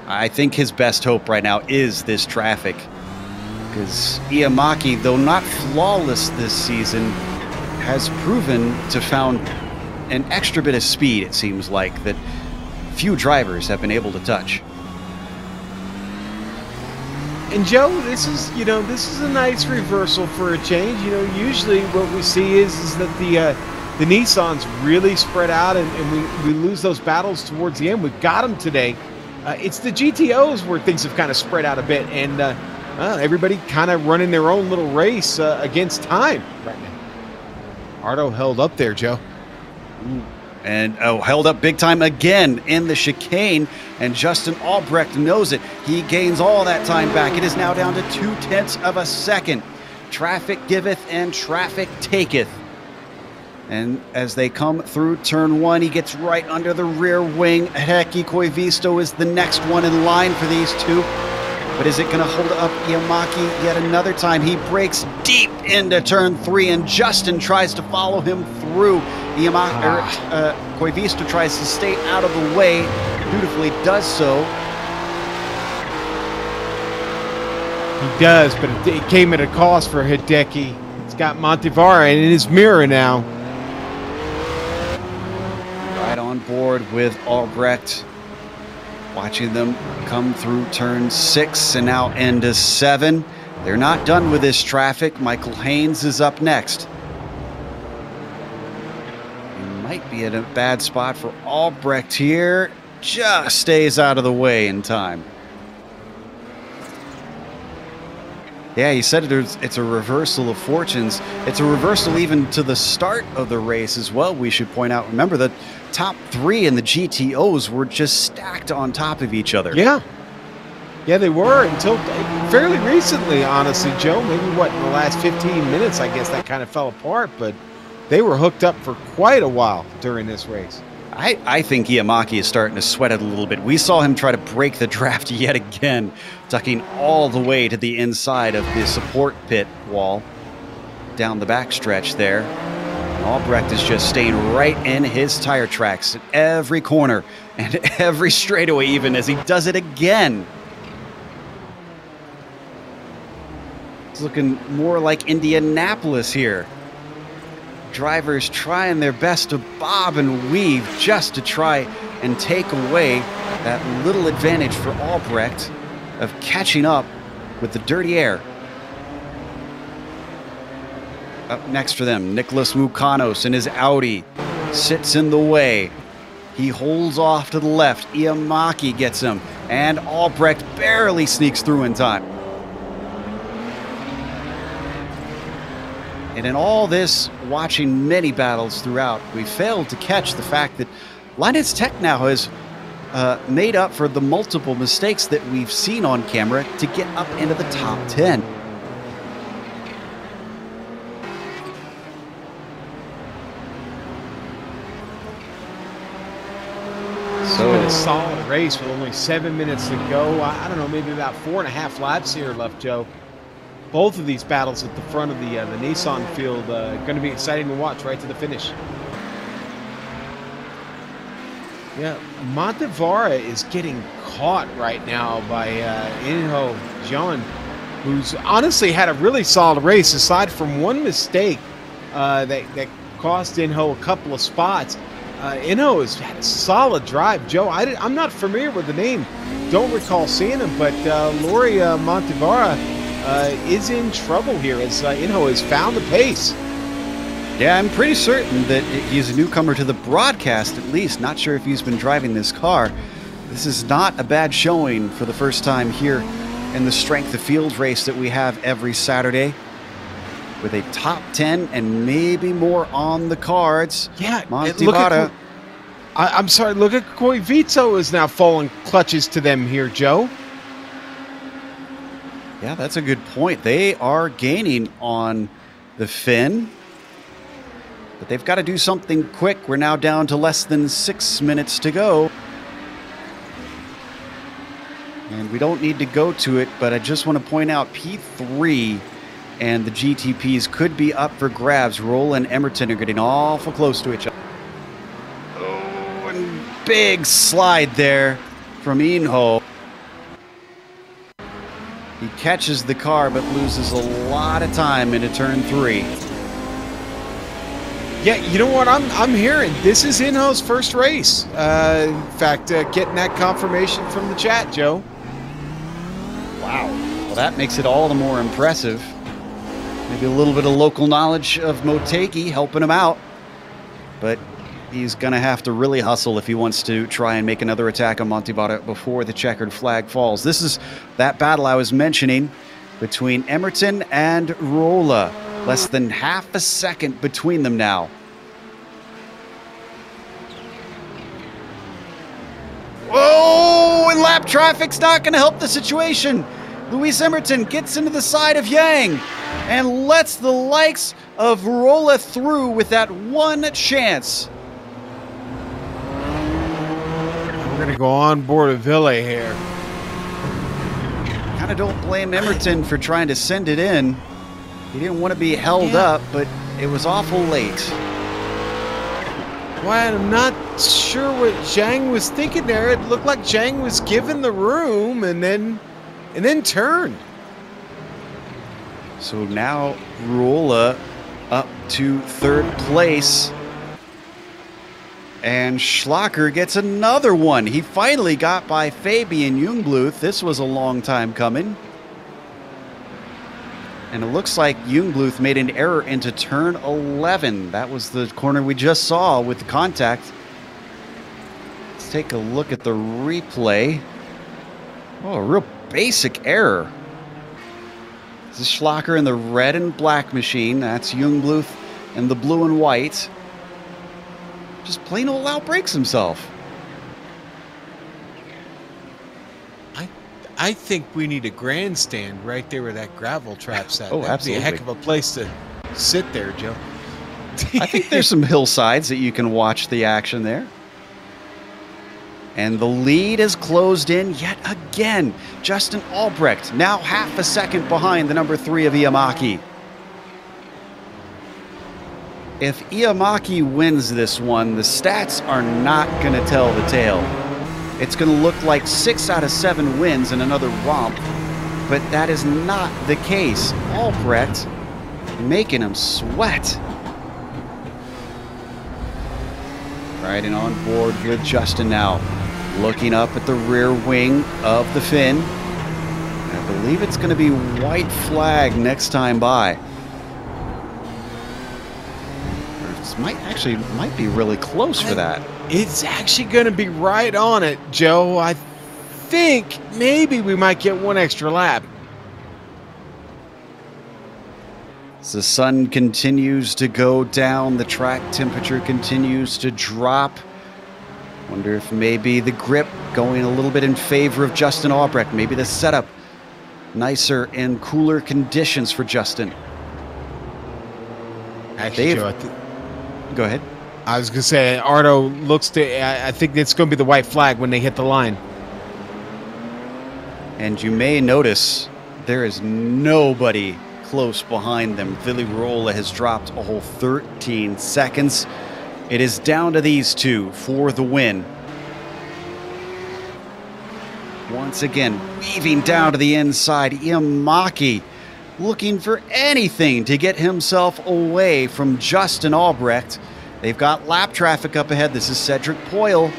I think his best hope right now is this traffic, because Iamaki, though not flawless this season, has proven to found an extra bit of speed, it seems like, that few drivers have been able to touch. And Joe, this is a nice reversal for a change. Usually what we see is that the Nissans really spread out, and we lose those battles towards the end. We've got them today. It's the GTOs where things have kind of spread out a bit, and everybody kind of running their own little race against time right now. Ardo held up there, Joe. And held up big time again in the chicane, and Justin Albrecht knows it. He gains all that time back. It is now down to 0.2 of a second. Traffic giveth and traffic taketh. And as they come through turn 1, he gets right under the rear wing. Hideki Koivisto is the next one in line for these two. But is it going to hold up Iamaki yet another time? He breaks deep into turn 3, and Justin tries to follow him through. Koivisto tries to stay out of the way. Dutifully does so. He does, but it came at a cost for Hideki. It's got Montevara in his mirror now. Right on board with Albrecht. Watching them come through turn 6 and now into 7. They're not done with this traffic. Michael Haynes is up next. He might be in a bad spot for Albrecht here. Just stays out of the way in time. Yeah, he said it's a reversal of fortunes. It's a reversal even to the start of the race as well, we should point out. Remember, the top 3 in the GTOs were just stacked on top of each other. Yeah. Yeah, they were until fairly recently, honestly, Joe. Maybe, what, in the last 15 minutes, I guess that kind of fell apart. But they were hooked up for quite a while during this race. I think Iamaki is starting to sweat it a little bit. We saw him try to break the draft yet again, ducking all the way to the inside of the support pit wall, down the backstretch there. And Albrecht is just staying right in his tire tracks at every corner and every straightaway, even as he does it again. It's looking more like Indianapolis here. Drivers trying their best to bob and weave just to try and take away that little advantage for Albrecht of catching up with the dirty air. Up next for them, Nicholas Mukanos in his Audi sits in the way. He holds off to the left. Iamaki gets him, and Albrecht barely sneaks through in time. And in all this, watching many battles throughout, we failed to catch the fact that Linus Tech now has made up for the multiple mistakes that we've seen on camera to get up into the top 10. It's been a solid race with only 7 minutes to go. I don't know, maybe about 4.5 laps here left, Joe. Both of these battles at the front of the Nissan field going to be exciting to watch right to the finish. Yeah, Montevara is getting caught right now by Inho John, who's honestly had a really solid race aside from one mistake that cost Inho a couple of spots. Inho has had a solid drive. Joe, I'm not familiar with the name. Don't recall seeing him, but Lori Montevara is in trouble here as Inho has found the pace. Yeah, I'm pretty certain that he's a newcomer to the broadcast, at least. Not sure if he's been driving this car. This is not a bad showing for the first time here in the Strength of Field race that we have every Saturday, with a top 10 and maybe more on the cards. Yeah, Montevara. I'm sorry, look at Koivito is now falling clutches to them here, Joe. Yeah, that's a good point. They are gaining on the Finn, but they've got to do something quick. We're now down to less than 6 minutes to go. And we don't need to go to it, but I just want to point out P3 and the GTPs could be up for grabs. Roll and Emerton are getting awful close to each other. Oh, and big slide there from Inho. He catches the car, but loses a lot of time into turn 3. Yeah, you know what I'm hearing? This is Inho's first race. In fact, getting that confirmation from the chat, Joe. Wow. Well, that makes it all the more impressive. Maybe a little bit of local knowledge of Motegi helping him out. But he's going to have to really hustle if he wants to try and make another attack on Montevara before the checkered flag falls. This is that battle I was mentioning between Emerton and Rolla. Less than half a second between them now. Oh, and lap traffic's not going to help the situation. Luis Emerton gets into the side of Yang and lets the likes of Rolla through with that one chance. We're going to go on board a Ville here. Kind of don't blame Emerton for trying to send it in. He didn't want to be held up, but it was awful late. Well, I'm not sure what Zhang was thinking there. It looked like Zhang was given the room and then turned. So now Rolla up to third place. And Schlacker gets another one. He finally got by Fabian Jungbluth. This was a long time coming. And it looks like Jungbluth made an error into turn 11. That was the corner we just saw with the contact. Let's take a look at the replay. Oh, a real basic error. This is Schlocker in the red and black machine. That's Jungbluth in the blue and white. Just plain old outbreaks himself. I think we need a grandstand right there where that gravel trap's at. Oh, That'd absolutely. be a heck of a place to sit there, Joe. I think there's some hillsides that you can watch the action there. And the lead is closed in yet again. Justin Albrecht now half a second behind the number 3 of Iamaki. If Iamaki wins this one, the stats are not going to tell the tale. It's going to look like 6 out of 7 wins in another romp, but that is not the case. Albrecht making him sweat. Riding on board with Justin now, looking up at the rear wing of the Finn. I believe it's going to be white flag next time by. This might be really close for that. It's actually going to be right on it, Joe. I think maybe we might get one extra lap. As the sun continues to go down, the track temperature continues to drop. Wonder if maybe the grip going a little bit in favor of Justin Albrecht. Maybe the setup nicer and cooler conditions for Justin. Actually, Joe, go ahead. I was going to say, Ardo looks to, I think it's going to be the white flag when they hit the line. And you may notice there is nobody close behind them. Vili Ruola has dropped a whole 13 seconds. It is down to these two for the win. Once again, weaving down to the inside, Iamaki looking for anything to get himself away from Justin Albrecht. They've got lap traffic up ahead. This is Cedric Poyle.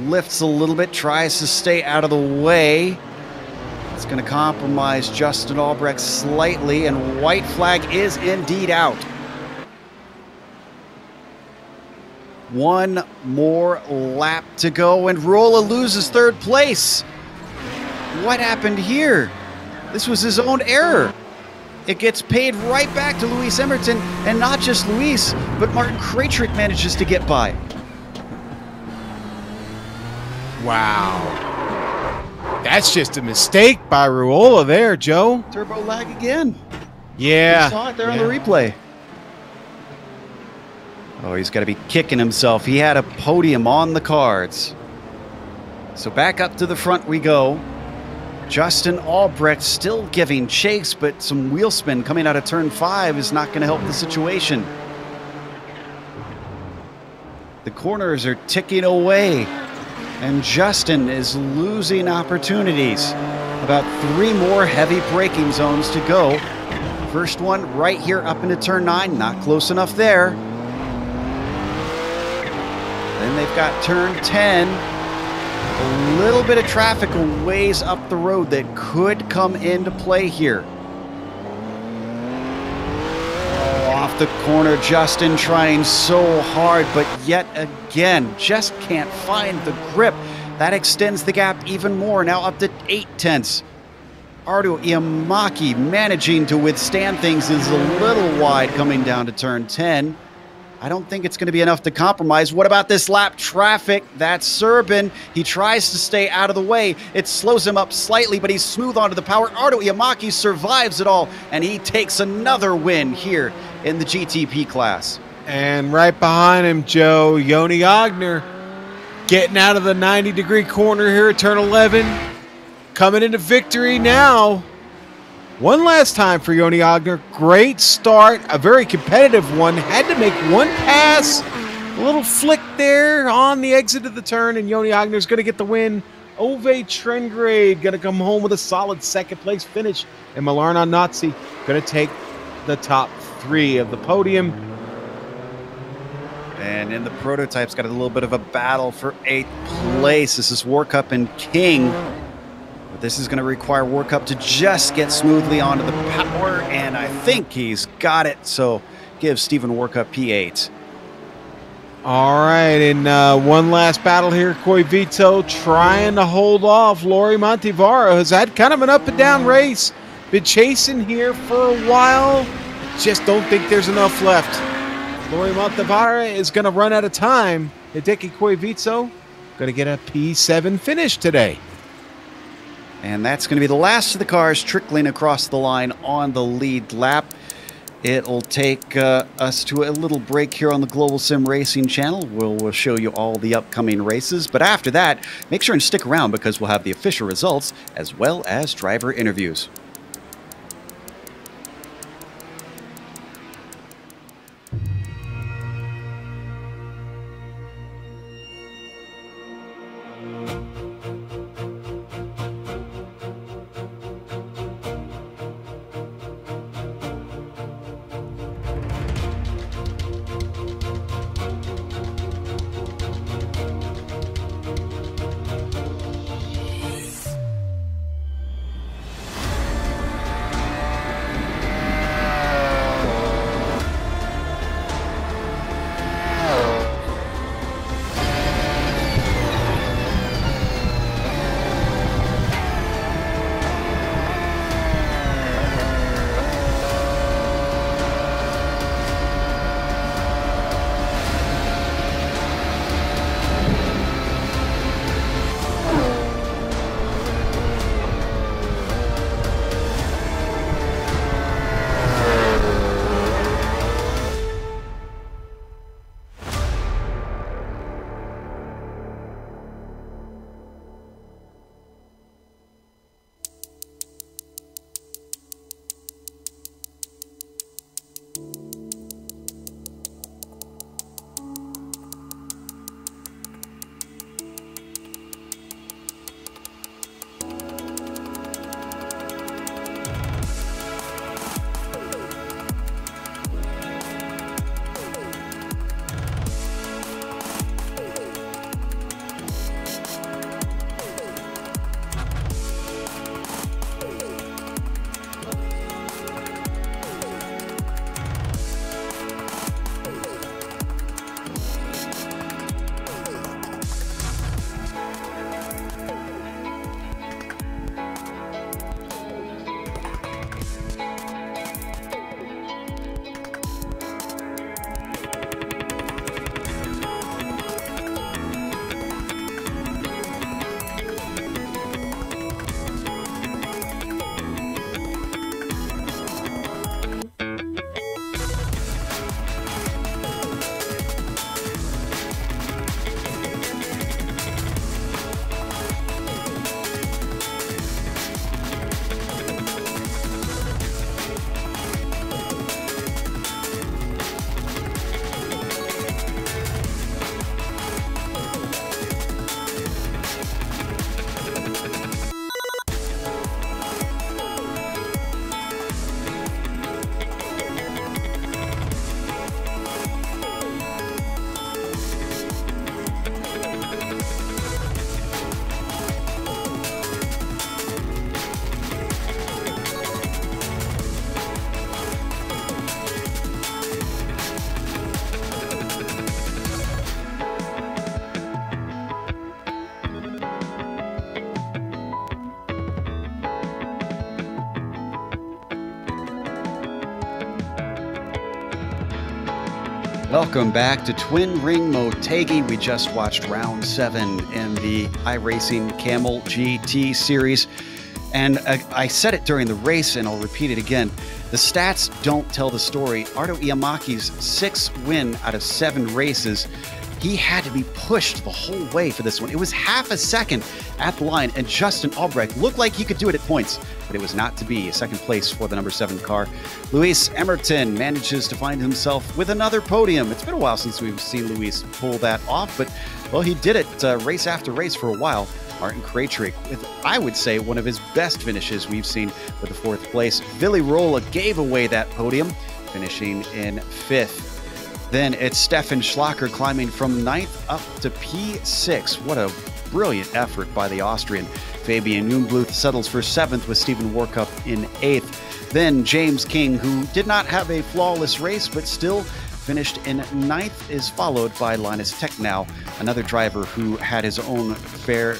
Lifts a little bit, tries to stay out of the way. It's going to compromise Justin Albrecht slightly, and white flag is indeed out. One more lap to go, and Ruola loses third place. What happened here? This was his own error. It gets paid right back to Luis Emerton, and not just Luis, but Martin Krajcik manages to get by. Wow. That's just a mistake by Ruola there, Joe. Turbo lag again. Yeah. We saw it there on the replay. Oh, he's got to be kicking himself. He had a podium on the cards. So back up to the front we go. Justin Albrecht still giving chase, but some wheel spin coming out of turn 5 is not going to help the situation. The corners are ticking away, and Justin is losing opportunities. About 3 more heavy braking zones to go. First one right here up into turn 9, not close enough there. Then they've got turn 10. A little bit of traffic a ways up the road that could come into play here. Oh, off the corner, Justin trying so hard, but yet again, just can't find the grip. That extends the gap even more, now up to 8/10. Ardo Iamaki managing to withstand things is a little wide coming down to turn 10. I don't think it's going to be enough to compromise. What about this lap traffic? That's Serbin. He tries to stay out of the way. It slows him up slightly, but he's smooth onto the power. Ardo Iamaki survives it all, and he takes another win here in the GTP class. And right behind him, Joe, Joni Ogner getting out of the 90-degree corner here at turn 11. Coming into victory now. One last time for Joni Ogner. Great start. A very competitive one. Had to make one pass. A little flick there on the exit of the turn, and Joni Ogner's going to get the win. Ove Trengrade going to come home with a solid second-place finish. And Milarno Nazi going to take the top 3 of the podium. And in the prototypes, got a little bit of a battle for 8th place. This is Warcup and King. This is going to require Warcup to just get smoothly onto the power, and I think he's got it. So give Stephen Warcup P8. All right, in one last battle here, Coy Vito trying to hold off Lori Montivaro, who's had kind of an up and down race. Been chasing here for a while. Just don't think there's enough left. Lori Montivaro is going to run out of time. Hideki Coy Vito going to get a P7 finish today. And that's going to be the last of the cars trickling across the line on the lead lap. It'll take us to a little break here on the Global Sim Racing channel. We'll show you all the upcoming races. But after that, make sure and stick around because we'll have the official results as well as driver interviews. Welcome back to Twin Ring Motegi. We just watched round 7 in the iRacing Kamel GT series. And I said it during the race, and I'll repeat it again. The stats don't tell the story. Ardo Iamaki's 6th win out of 7 races. He had to be pushed the whole way for this one. It was half a second at the line, and Justin Albrecht looked like he could do it at points, but it was not to be. 2nd place for the number 7 car. Luis Emerton manages to find himself with another podium. It's been a while since we've seen Luis pull that off, but, well, he did it race after race for a while. Martin Krejcik with, I would say, one of his best finishes we've seen with the 4th place. Villy Rolla gave away that podium, finishing in 5th. Then it's Stefan Schlacker climbing from 9th up to P6. What a brilliant effort by the Austrian. Fabian Jungbluth settles for 7th with Stephen Warkup in 8th. Then James King, who did not have a flawless race, but still finished in ninth, is followed by Linus Technow, another driver who had his own fair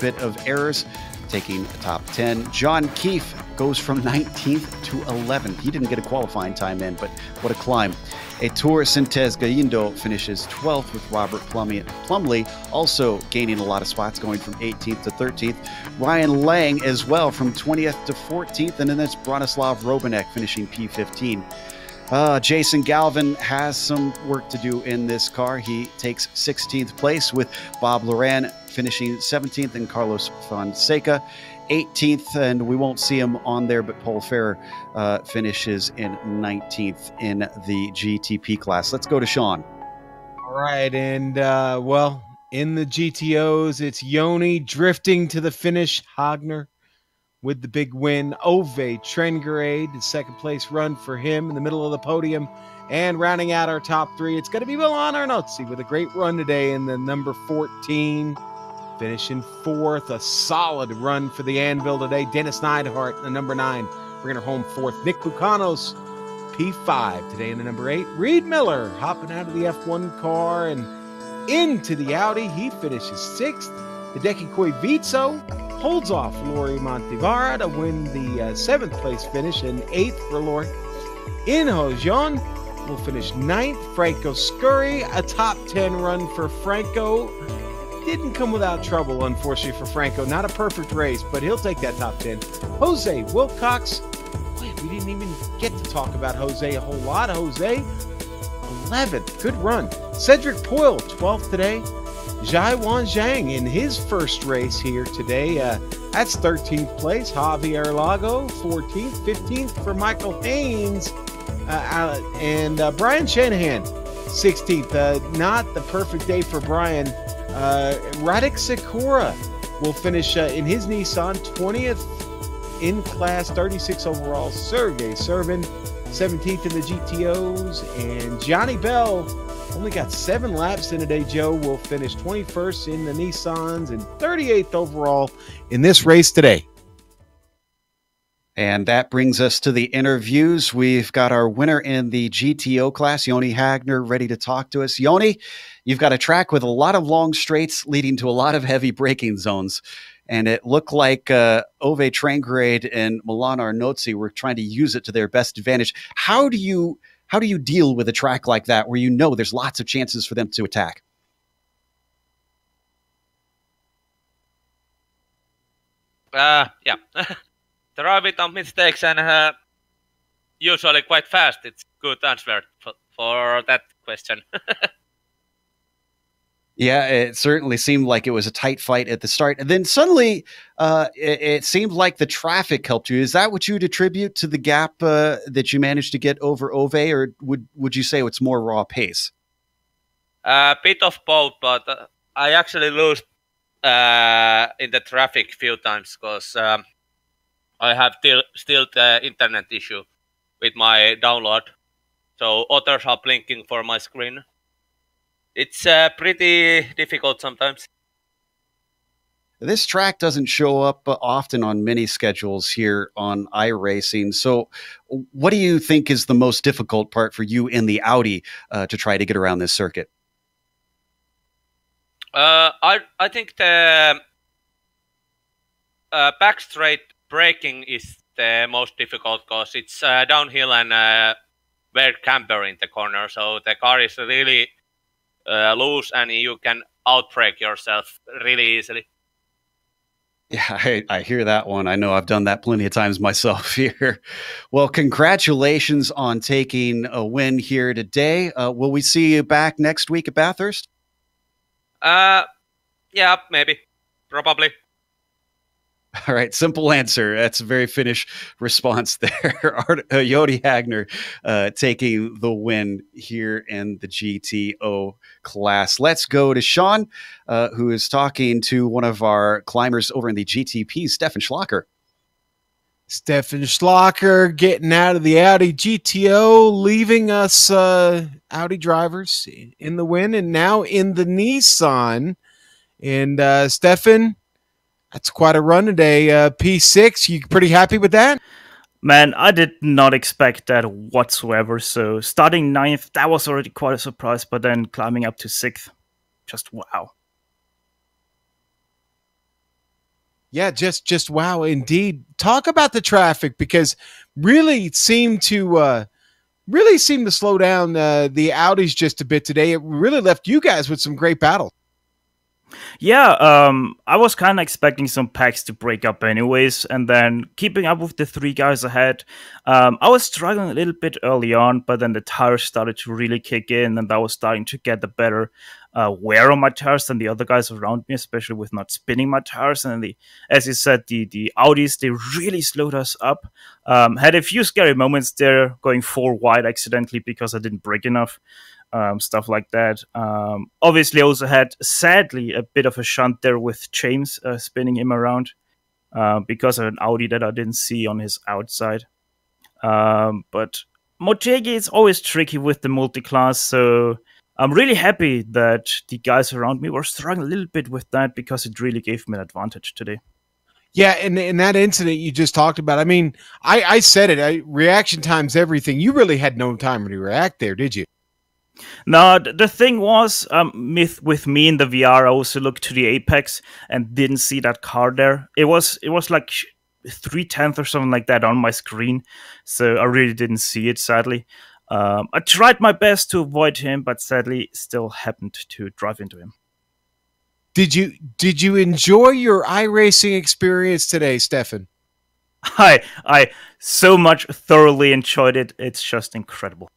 bit of errors, taking top 10. John Keefe goes from 19th to 11th. He didn't get a qualifying time in, but what a climb. Heitor Sintes Galindo finishes 12th with Robert Plumley, also gaining a lot of spots, going from 18th to 13th. Ryan Lang as well from 20th to 14th, and then that's Bronislav Robanek finishing P15. Jason Galvin has some work to do in this car. He takes 16th place with Bob Loran finishing 17th and Carlos Fonseca 18th, and we won't see him on there, but Paul Ferrer finishes in 19th in the GTP class. Let's go to Sean. All right, and well, in the GTOs, it's Yoni drifting to the finish. Hagner with the big win. Ove Trengrade, the second place run for him in the middle of the podium. And rounding out our top three, it's going to be Milan Arnozzi with a great run today in the number 14. Finishing fourth, a solid run for the Anvil today. Dennis Neidhart, the number 9, bringing her home fourth. Nick Bucanos, P5 today in the number 8. Reed Miller hopping out of the F1 car and into the Audi. He finishes 6th. Hideki Koivitso holds off Lori Montivara to win the 7th place finish, and 8th for Lori. In Hojon will finish 9th. Franco Scurry, a top 10 run for Franco. Didn't come without trouble, unfortunately, for Franco. Not a perfect race, but he'll take that top 10. Jose Wilcox. Wait, we didn't even get to talk about Jose a whole lot. Jose, 11th. Good run. Cedric Poyle, 12th today. Jai Wan Zhang in his first race here today. That's 13th place. Javier Lago, 14th. 15th for Michael Haynes. And Brian Shanahan, 16th. Not the perfect day for Brian. Radek Sakura will finish in his Nissan 20th in class, 36 overall. Sergey Servin, 17th in the GTOs. And Johnny Bell only got 7 laps in a day. Joe will finish 21st in the Nissans and 38th overall in this race today. And that brings us to the interviews. We've got our winner in the GTO class, Yoni Hagner, ready to talk to us. Yoni, you've got a track with a lot of long straights leading to a lot of heavy braking zones. And it looked like Ove Trengrade and Milan Arnozzi were trying to use it to their best advantage. How do you deal with a track like that where you know there's lots of chances for them to attack? Yeah. There are a bit of mistakes and usually quite fast. It's good answer for that question. Yeah, it certainly seemed like it was a tight fight at the start. And then suddenly it seemed like the traffic helped you. Is that what you'd attribute to the gap that you managed to get over Ove, or would you say it's more raw pace? A bit of both, but I actually lose in the traffic few times because I have still the internet issue with my download. So others are blinking for my screen. It's pretty difficult sometimes. This track doesn't show up often on many schedules here on iRacing. So what do you think is the most difficult part for you in the Audi to try to get around this circuit? I think the back straight braking is the most difficult because it's downhill and very camber in the corner. So the car is really loose and you can outbrake yourself really easily. Yeah, I hear that one. I know I've done that plenty of times myself here. Well, congratulations on taking a win here today. Will we see you back next week at Bathurst? Yeah, maybe. Probably. All right, simple answer. That's a very Finnish response there. Yoni Hagner taking the win here in the GTO class. Let's go to Sean, who is talking to one of our climbers over in the GTP, Stefan Schlacker. Stefan Schlacker getting out of the Audi GTO, leaving us Audi drivers in the win, and now in the Nissan. And Stefan, that's quite a run today. P6, you pretty happy with that? Man, I did not expect that whatsoever. So starting 9th, that was already quite a surprise, but then climbing up to 6th, just wow. Yeah, just wow, indeed. Talk about the traffic, because really seemed to slow down the Audis just a bit today. It really left you guys with some great battles. Yeah, I was kind of expecting some packs to break up anyways, and then keeping up with the 3 guys ahead. I was struggling a little bit early on, but then the tires started to really kick in, and I was starting to get the better wear on my tires than the other guys around me, especially with not spinning my tires. And as you said, the Audis, they really slowed us up. Had a few scary moments there, going 4 wide accidentally because I didn't brake enough. Stuff like that. Obviously, I also had, sadly, a bit of a shunt there with James spinning him around because of an Audi that I didn't see on his outside. But Motegi is always tricky with the multi-class, so I'm really happy that the guys around me were struggling a little bit with that, because it really gave me an advantage today. Yeah, and in that incident you just talked about, I mean, I said it, reaction time's everything. You really had no time to react there, did you? No, the thing was, with me in the VR, I also looked to the apex and didn't see that car there. It was like 3/10 or something like that on my screen, so I really didn't see it, sadly. I tried my best to avoid him, but sadly still happened to drive into him. Did you enjoy your iRacing experience today, Stefan? I so much thoroughly enjoyed it. It's just incredible.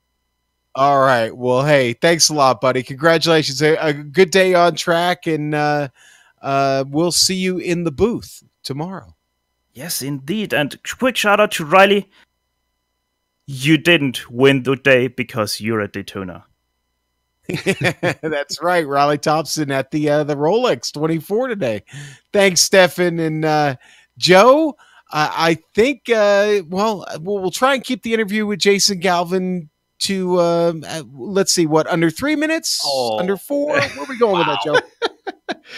All right. Well, hey, thanks a lot, buddy. Congratulations. A good day on track, and we'll see you in the booth tomorrow. Yes, indeed. And quick shout out to Riley. You didn't win the day because you're at Daytona. That's right. Riley Thompson at the Rolex 24 today. Thanks, Stefan. And Joe, I think, we'll try and keep the interview with Jason Galvin to, let's see, what, under 3 minutes? Oh. Under 4? Where are we going with that, Joe?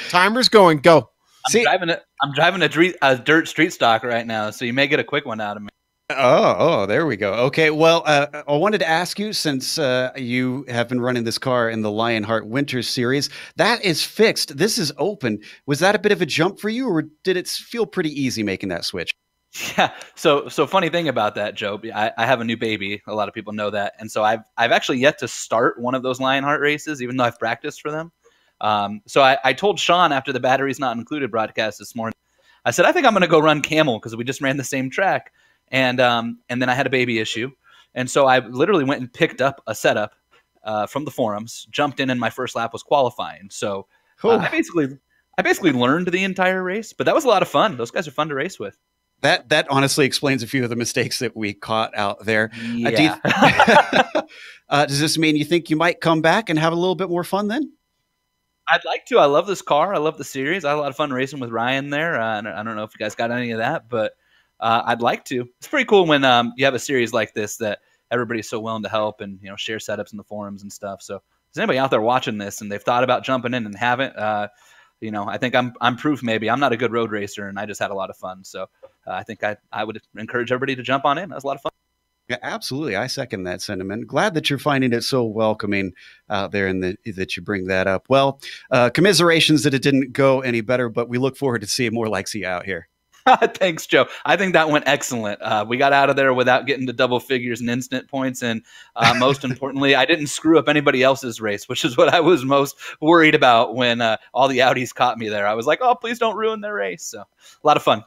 Timer's going. Go. I'm driving a dirt street stock right now, so you may get a quick one out of me. Oh, there we go. Okay, well, I wanted to ask you, since you have been running this car in the Lionheart Winter Series, that is fixed. This is open. Was that a bit of a jump for you, or did it feel pretty easy making that switch? Yeah. So funny thing about that, Joe, I have a new baby. A lot of people know that, and so I've actually yet to start one of those Lionheart races, even though I've practiced for them. So I told Sean after the batteries not included broadcast this morning, I said I think I'm going to go run Kamel because we just ran the same track. And then I had a baby issue. And so I literally went and picked up a setup from the forums, jumped in, and my first lap was qualifying. So I basically learned the entire race, but that was a lot of fun. Those guys are fun to race with. That honestly explains a few of the mistakes that we caught out there. Yeah. Does this mean you think you might come back and have a little bit more fun then? I'd like to. I love this car. I love the series. I had a lot of fun racing with Ryan there. I don't know if you guys got any of that, but I'd like to. It's pretty cool when you have a series like this that everybody's so willing to help and share setups in the forums and stuff. So if there's anybody out there watching this and they've thought about jumping in and haven't, I think I'm proof. Maybe I'm not a good road racer and I just had a lot of fun. So I think I would encourage everybody to jump on in. That was a lot of fun. Yeah, absolutely. I second that sentiment. Glad that you're finding it so welcoming out there and that you bring that up. Well, commiserations that it didn't go any better, but we look forward to seeing more like you out here. Thanks, Joe. I think that went excellent. We got out of there without getting to double figures and instant points. And most importantly, I didn't screw up anybody else's race, which is what I was most worried about when all the Audis caught me there. I was like, oh, please don't ruin their race. So a lot of fun.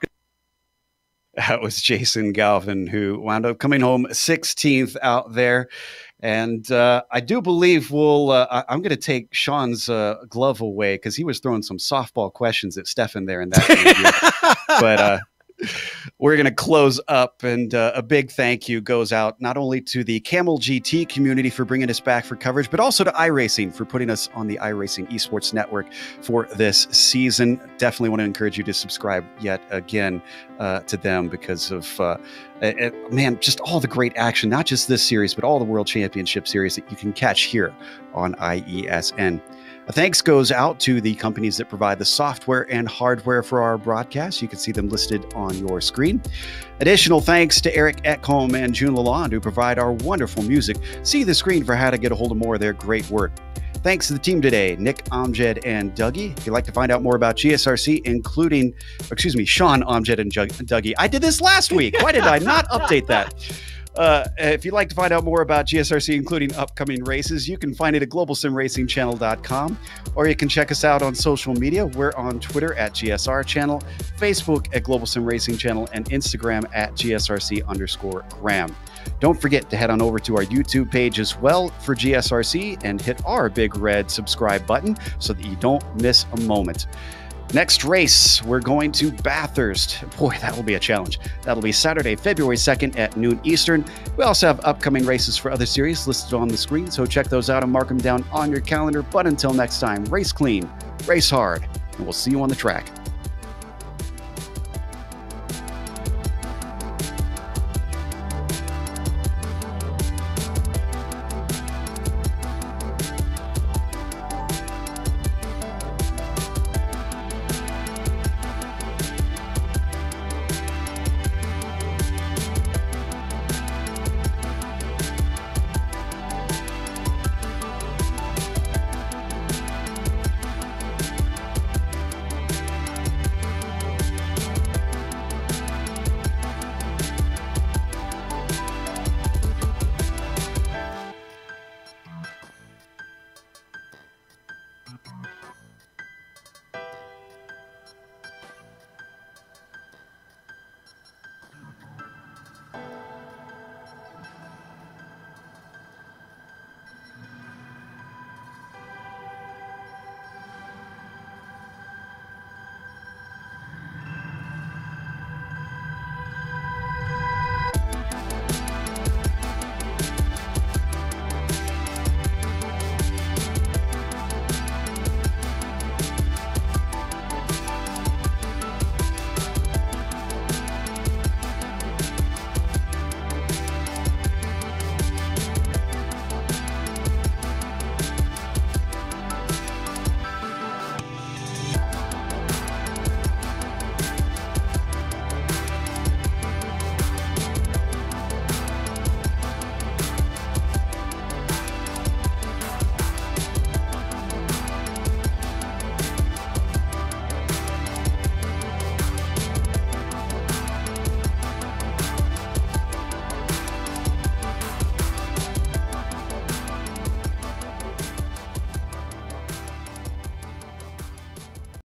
That was Jason Galvin, who wound up coming home 16th out there. And I do believe I'm going to take Sean's glove away because he was throwing some softball questions at Stefan there in that interview. But we're going to close up, and a big thank you goes out not only to the Kamel GT community for bringing us back for coverage, but also to iRacing for putting us on the iRacing Esports Network for this season. Definitely want to encourage you to subscribe yet again to them because of, just all the great action, not just this series, but all the World Championship series that you can catch here on IESN. Thanks goes out to the companies that provide the software and hardware for our broadcast. You can see them listed on your screen. screen. Additional thanks to Eric Ekholm and June Lalonde, who provide our wonderful music. See the screen for how to get a hold of more of their great work. Thanks to the team today, Nick, Amjed, and Dougie. If you'd like to find out more about GSRC, including, Sean, Amjed, and Dougie. I did this last week. Why did I not update that? If you'd like to find out more about GSRC, including upcoming races, you can find it at globalsimracingchannel.com, or you can check us out on social media. We're on Twitter at GSR Channel, Facebook at Global Sim Racing Channel, and Instagram at GSRC_Graham. Don't forget to head on over to our YouTube page as well for GSRC and hit our big red subscribe button so that you don't miss a moment. Next race, we're going to Bathurst. Boy, that will be a challenge. That'll be Saturday, February 2nd at noon Eastern. We also have upcoming races for other series listed on the screen, so check those out and mark them down on your calendar. But until next time, race clean, race hard, and we'll see you on the track.